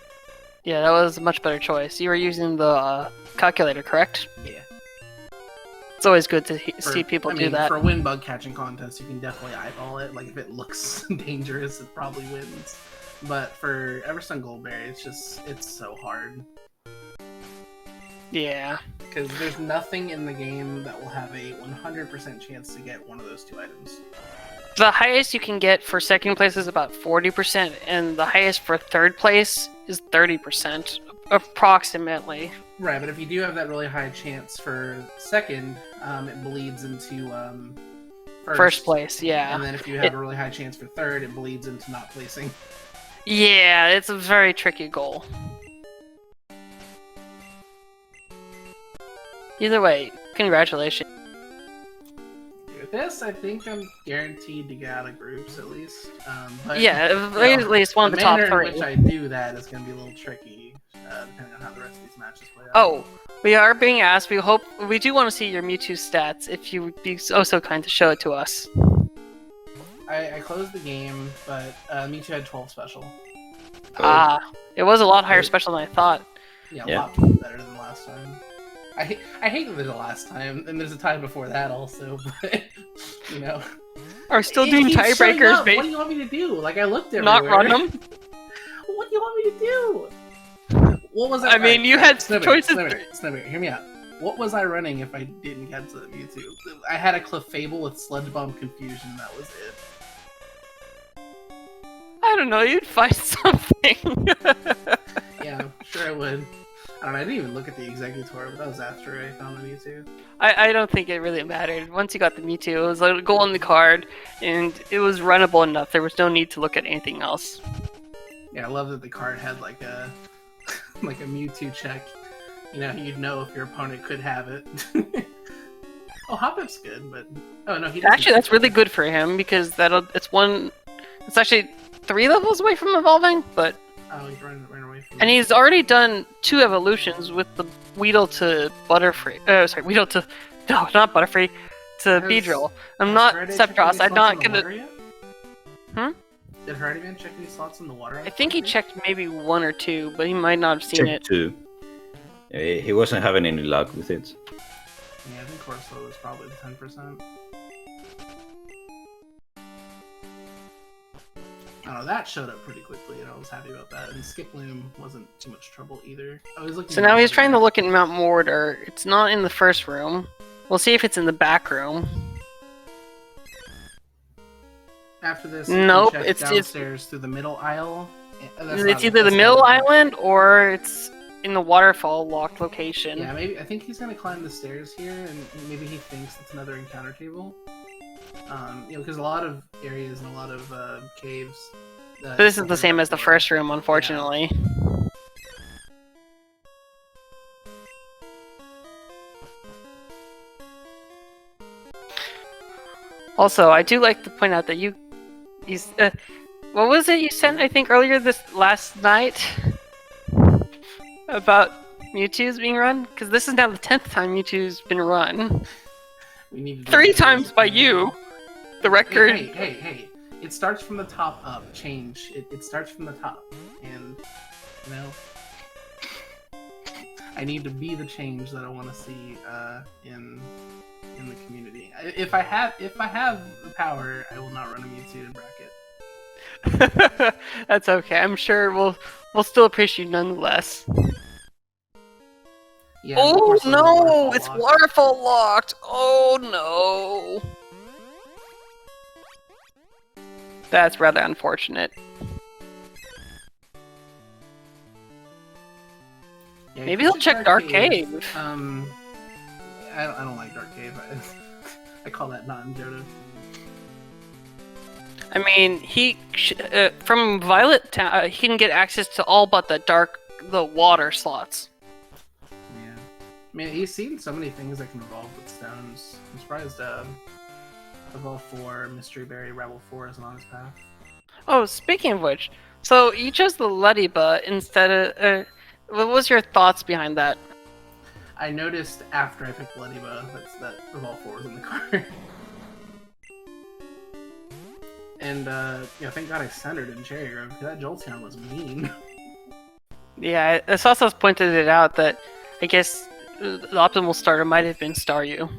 Speaker 2: Yeah, that was a much better choice. You were using the calculator, correct?
Speaker 3: Yeah.
Speaker 2: It's always good to see people do that.
Speaker 3: For a win bug catching contest, you can definitely eyeball it. Like, if it looks dangerous, it probably wins. But for Everstone Goldberry, it's so hard.
Speaker 2: Yeah.
Speaker 3: Because there's nothing in the game that will have a 100% chance to get one of those two items.
Speaker 2: The highest you can get for second place is about 40%, and the highest for third place is 30%, approximately.
Speaker 3: Right, but if you do have that really high chance for second, it bleeds into
Speaker 2: first place, yeah.
Speaker 3: And then if you have a really high chance for third, it bleeds into not placing.
Speaker 2: Yeah, it's a very tricky goal. Either way, congratulations.
Speaker 3: With this, I think I'm guaranteed to get out of groups at least. But,
Speaker 2: yeah, at least one of the top 3.
Speaker 3: The manner in which I do that is going to be a little tricky, depending on how the rest of these matches play out.
Speaker 2: Oh, we are being asked. We do want to see your Mewtwo stats. If you would be so kind to show it to us.
Speaker 3: I closed the game, but Mewtwo had 12 special.
Speaker 2: It was a lot higher special than I thought.
Speaker 3: Yeah, a lot better than last time. I hate that there's a last time, and the's a time before that also, but,
Speaker 2: Are we still doing tiebreakers,
Speaker 3: babe? What do you want me to do? Like, I looked everywhere.
Speaker 2: Not run them?
Speaker 3: What do you want me to do? What was I
Speaker 2: mean, you had choices.
Speaker 3: Snubby, hear me out. What was I running if I didn't catch the Mewtwo? I had a Clefable with Sludge Bomb Confusion, that was it.
Speaker 2: I don't know, you'd find something.
Speaker 3: Yeah, sure I would. I don't know, I didn't even look at the Executor, but that was after I found the Mewtwo.
Speaker 2: I don't think it really mattered. Once you got the Mewtwo, it was like a goal on the card, and it was runnable enough. There was no need to look at anything else.
Speaker 3: Yeah, I love that the card had like a like a Mewtwo check. You'd know if your opponent could have it. Oh, Hoppip's good, but oh no, he doesn't.
Speaker 2: Actually, that's really good for him because it's actually 3 levels away from evolving, but
Speaker 3: oh, he's running away from
Speaker 2: And he's already done 2 evolutions with the Weedle to Butterfree. Sorry, Weedle to no, not Butterfree to
Speaker 3: Has-
Speaker 2: Beedrill. I'm
Speaker 3: has
Speaker 2: not
Speaker 3: Herrete checked
Speaker 2: Sephiroth.
Speaker 3: any
Speaker 2: I'm
Speaker 3: slots
Speaker 2: not
Speaker 3: in the
Speaker 2: gonna.
Speaker 3: water yet?
Speaker 2: Hmm?
Speaker 3: Did Herreteman check any slots in the water?
Speaker 2: I think he checked maybe 1 or 2, but he might not have seen
Speaker 1: Check
Speaker 2: it.
Speaker 1: 2. He wasn't having any luck with it.
Speaker 3: Yeah, I think Corso was probably the 10%. I don't know, that showed up pretty quickly, and I was happy about that. And Skiploom wasn't too much trouble either. I was looking.
Speaker 2: So now he's trying to look at Mount Mordor. It's not in the first room. We'll see if it's in the back room.
Speaker 3: After this,
Speaker 2: Nope,
Speaker 3: check
Speaker 2: it's
Speaker 3: downstairs through the middle aisle.
Speaker 2: It's either the middle island or it's in the waterfall locked location.
Speaker 3: Yeah, maybe. I think he's gonna climb the stairs here, and maybe he thinks it's another encounter table. You know, because a lot of areas and a lot of caves.
Speaker 2: But this is the same as the first room, unfortunately. Yeah. Also, I do like to point out that what was it you sent, I think, earlier this last night? About Mewtwo's being run? Because this is now the 10th time Mewtwo's been run.
Speaker 3: We need to
Speaker 2: 3 times by you! The record...
Speaker 3: Hey. It starts from the top up. Change. It starts from the top. And, you know... I need to be the change that I want to see in the community. If I have the power, I will not run a Mewtwo in bracket.
Speaker 2: That's okay. I'm sure we'll still appreciate you nonetheless.
Speaker 3: Yeah,
Speaker 2: oh no! It's
Speaker 3: locked.
Speaker 2: waterfall locked! Oh no! That's rather unfortunate.
Speaker 3: Yeah,
Speaker 2: maybe he'll check Dark Cave.
Speaker 3: I don't like Dark Cave. I call that not in Johto.
Speaker 2: I mean, from Violet Town, he can get access to all but the water slots.
Speaker 3: Yeah. I mean, he's seen so many things that can evolve with stones. I'm surprised Evolve 4, Mystery Berry, Rebel 4 isn't on his path.
Speaker 2: Oh, speaking of which, so you chose the Ludiba instead of... what was your thoughts behind that?
Speaker 3: I noticed after I picked Ludiba that Evolve 4 was in the card. And, yeah, thank God I centered in Cherry Grove, because that Jolteon was mean.
Speaker 2: Yeah, Sasa's pointed it out that I guess the optimal starter might have been Staryu.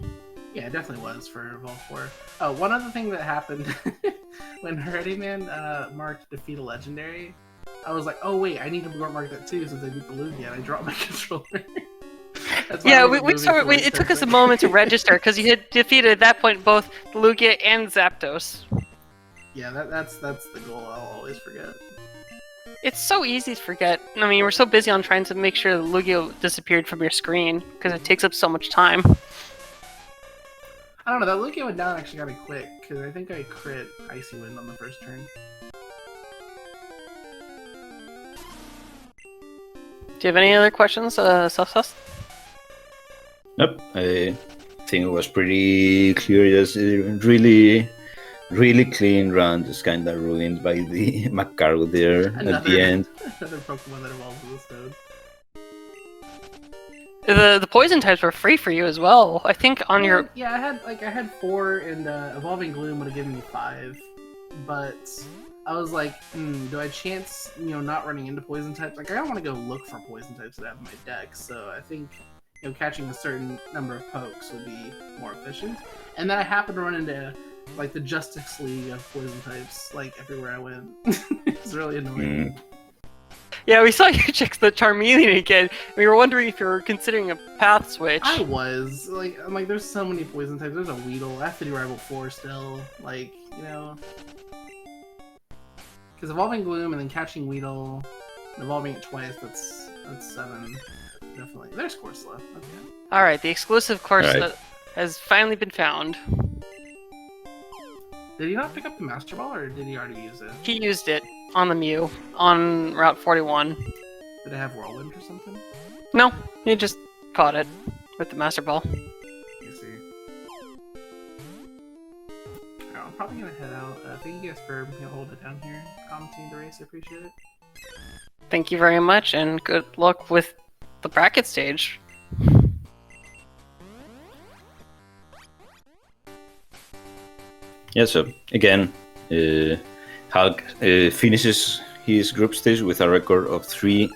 Speaker 3: Yeah, it definitely was for Evolve 4. Oh, one other thing that happened when Herreteman marked Defeat a Legendary, I was like, oh wait, I need to mark that too since I beat the Lugia, and I dropped my controller.
Speaker 2: Yeah, it took us a moment to register because you had defeated at that point both Lugia and Zapdos.
Speaker 3: Yeah, that's the goal I'll always forget.
Speaker 2: It's so easy to forget. I mean, we're so busy on trying to make sure the Lugia disappeared from your screen because it takes up so much time.
Speaker 3: I don't know, that Lugia went down actually got me quick because I think I crit Icy Wind on the first turn.
Speaker 2: Do you have any other questions, Sus?
Speaker 1: Nope. I think it was pretty clear. Just really clean run. Just kind of ruined by the Macargo there at the end.
Speaker 3: Another Pokemon that evolves with a stone.
Speaker 2: The poison types were free for you as well. I think on your...
Speaker 3: Yeah, I had 4, and Evolving Gloom would have given me 5, but I was like, do I chance, not running into poison types? Like, I don't want to go look for poison types that I have in my deck, so I think, catching a certain number of pokes would be more efficient. And then I happened to run into, like, the Justice League of poison types, like, everywhere I went. It's really annoying.
Speaker 2: Yeah, we saw you check the Charmeleon again. We were wondering if you were considering a path switch.
Speaker 3: I was. I'm like, there's so many poison types. There's a Weedle. I have to do Rival 4 still. Like, Because Evolving Gloom and then catching Weedle, and evolving it twice, that's 7. Definitely. There's Corsola. Okay.
Speaker 2: Alright, the exclusive Corsola has finally been found.
Speaker 3: Did he not pick up the Master Ball, or did he already use it?
Speaker 2: He used it on the Mew, on Route 41.
Speaker 3: Did it have Whirlwind or something?
Speaker 2: No, he just caught it with the Master Ball.
Speaker 3: I see. Alright, I'm probably gonna head out. Thank you guys for holding it down here, commenting the race. I appreciate it.
Speaker 2: Thank you very much, and good luck with the bracket stage.
Speaker 1: Yeah, so again, Hulk finishes his group stage with a record of 3-1.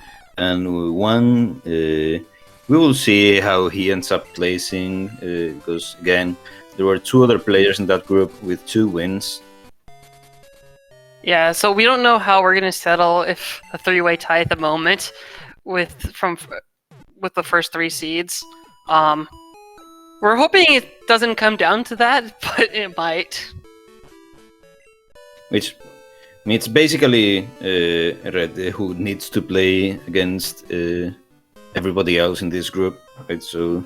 Speaker 1: We will see how he ends up placing, because again, there were 2 other players in that group with 2 wins.
Speaker 2: Yeah, so we don't know how we're gonna settle if a 3-way tie at the moment with the first 3 seeds. We're hoping it doesn't come down to that, but it might.
Speaker 1: Which it's basically Red who needs to play against everybody else in this group, right? So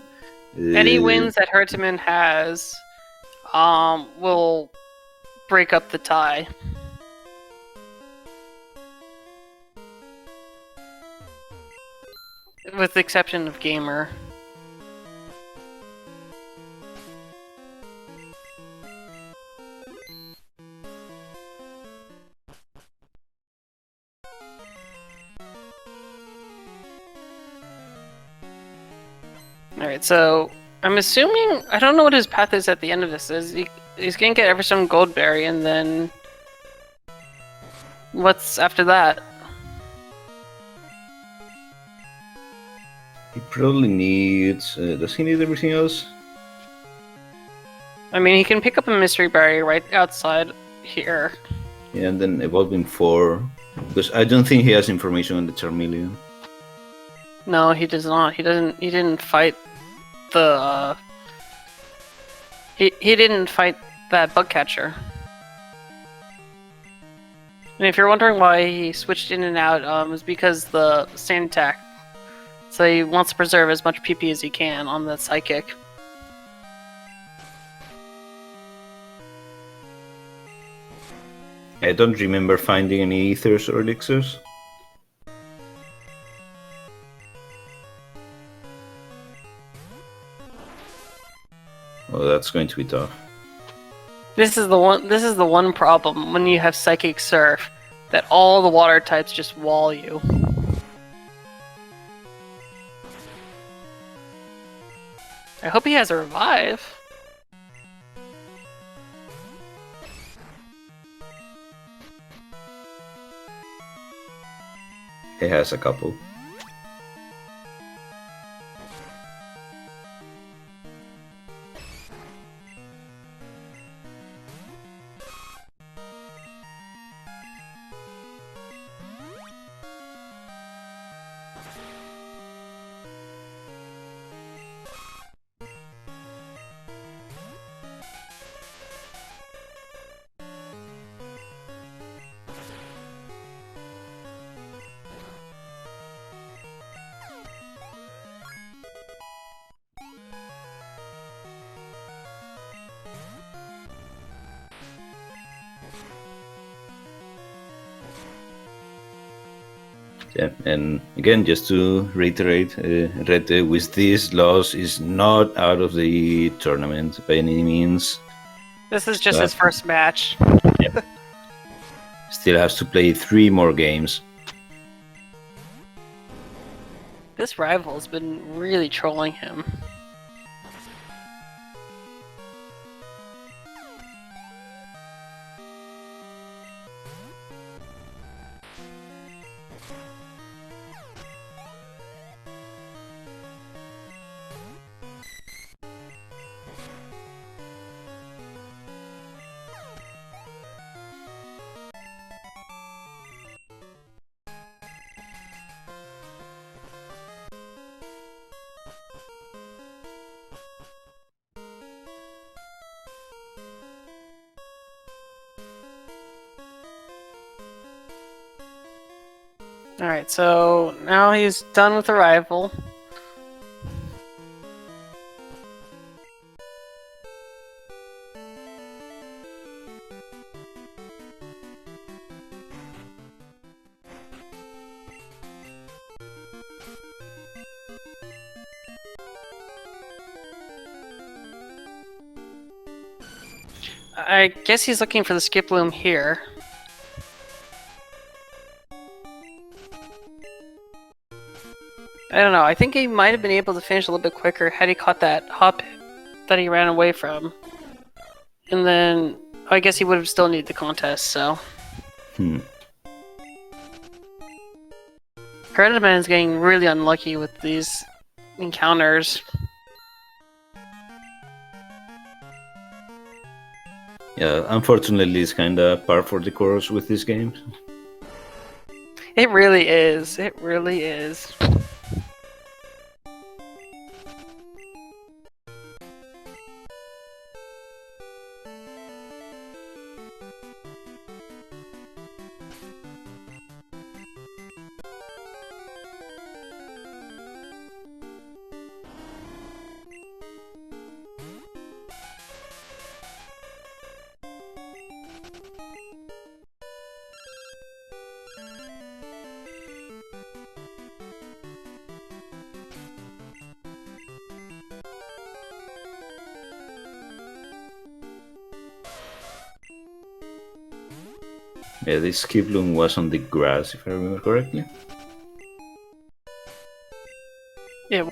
Speaker 2: any wins that Herreteman has will break up the tie. With the exception of Gamer. Alright, so I'm assuming, I don't know what his path is at the end of this. He's gonna get Everstone Goldberry, and then what's after that?
Speaker 1: he probably needs. Does he need everything else?
Speaker 2: I mean, he can pick up a Mystery Berry right outside here.
Speaker 1: Yeah, and then evolving 4. Because I don't think he has information on the Charmeleon.
Speaker 2: No, he does not. He didn't fight the. He didn't fight that bug catcher. And if you're wondering why he switched in and out, it's because the sand attack. So he wants to preserve as much PP as he can on the psychic.
Speaker 1: I don't remember finding any ethers or elixirs. Oh, that's going to be tough.
Speaker 2: This is the one problem when you have Psychic Surf, that all the water types just wall you. I hope he has a revive.
Speaker 1: He has a couple. Yeah, and again, just to reiterate, Red with this loss is not out of the tournament by any means.
Speaker 2: This is just his first match.
Speaker 1: Yeah. Still has to play 3 more games.
Speaker 2: This rival's been really trolling him. Alright, so now he's done with the rival. I guess he's looking for the skip loom here. I don't know. I think he might have been able to finish a little bit quicker had he caught that hop that he ran away from. And then I guess he would have still needed the contest, so. Herreteman is getting really unlucky with these encounters.
Speaker 1: Yeah, unfortunately, it's kind of par for the course with this game.
Speaker 2: It really is. It really is.
Speaker 1: Yeah, this Skiplum was on the grass, if I remember correctly.
Speaker 2: Yeah.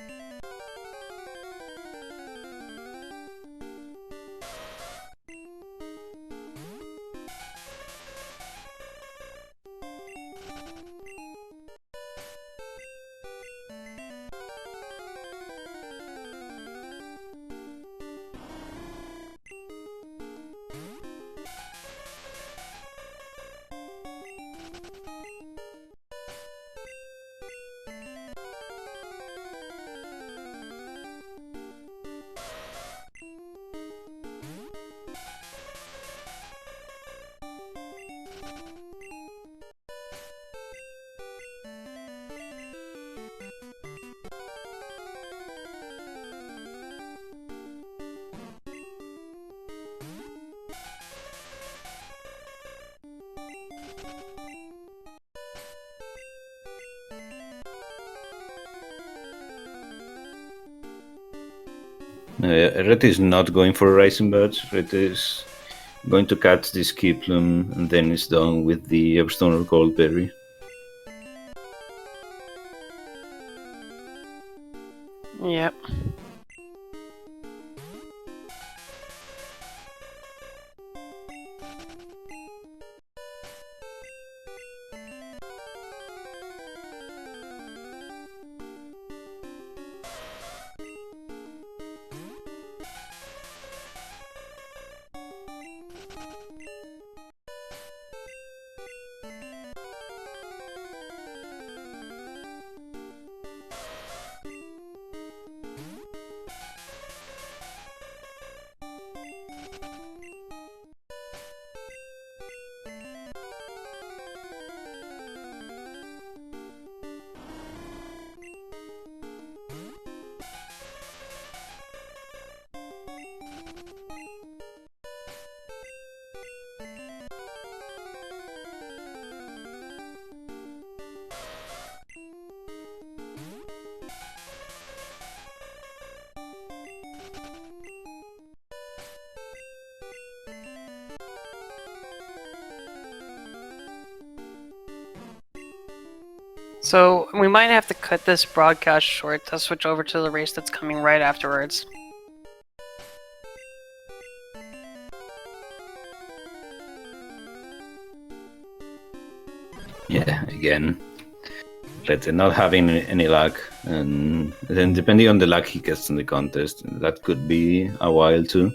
Speaker 1: Red is not going for a Rising Badge. Red is going to catch this Skiplum and then it's done with the Everstone or Goldberry.
Speaker 2: Yep. So we might have to cut this broadcast short to switch over to the race that's coming right afterwards.
Speaker 1: Yeah, again, Red not having any luck, and then depending on the luck he gets in the contest, that could be a while too.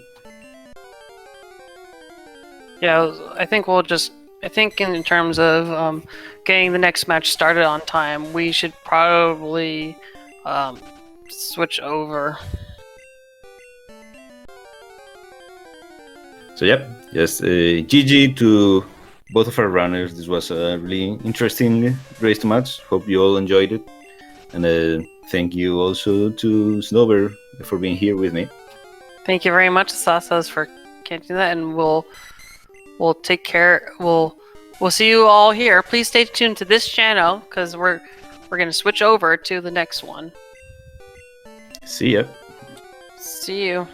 Speaker 2: Yeah, I think we'll just. I think in terms of getting the next match started on time, we should probably switch over.
Speaker 1: So yep, just GG to both of our runners. This was a really interesting race to match. Hope you all enjoyed it, and thank you also to Snowber for being here with me.
Speaker 2: Thank you very much, Sasas, for catching that, and we'll take care. We'll see you all here. Please stay tuned to this channel because we're gonna switch over to the next one.
Speaker 1: See ya.
Speaker 2: See you.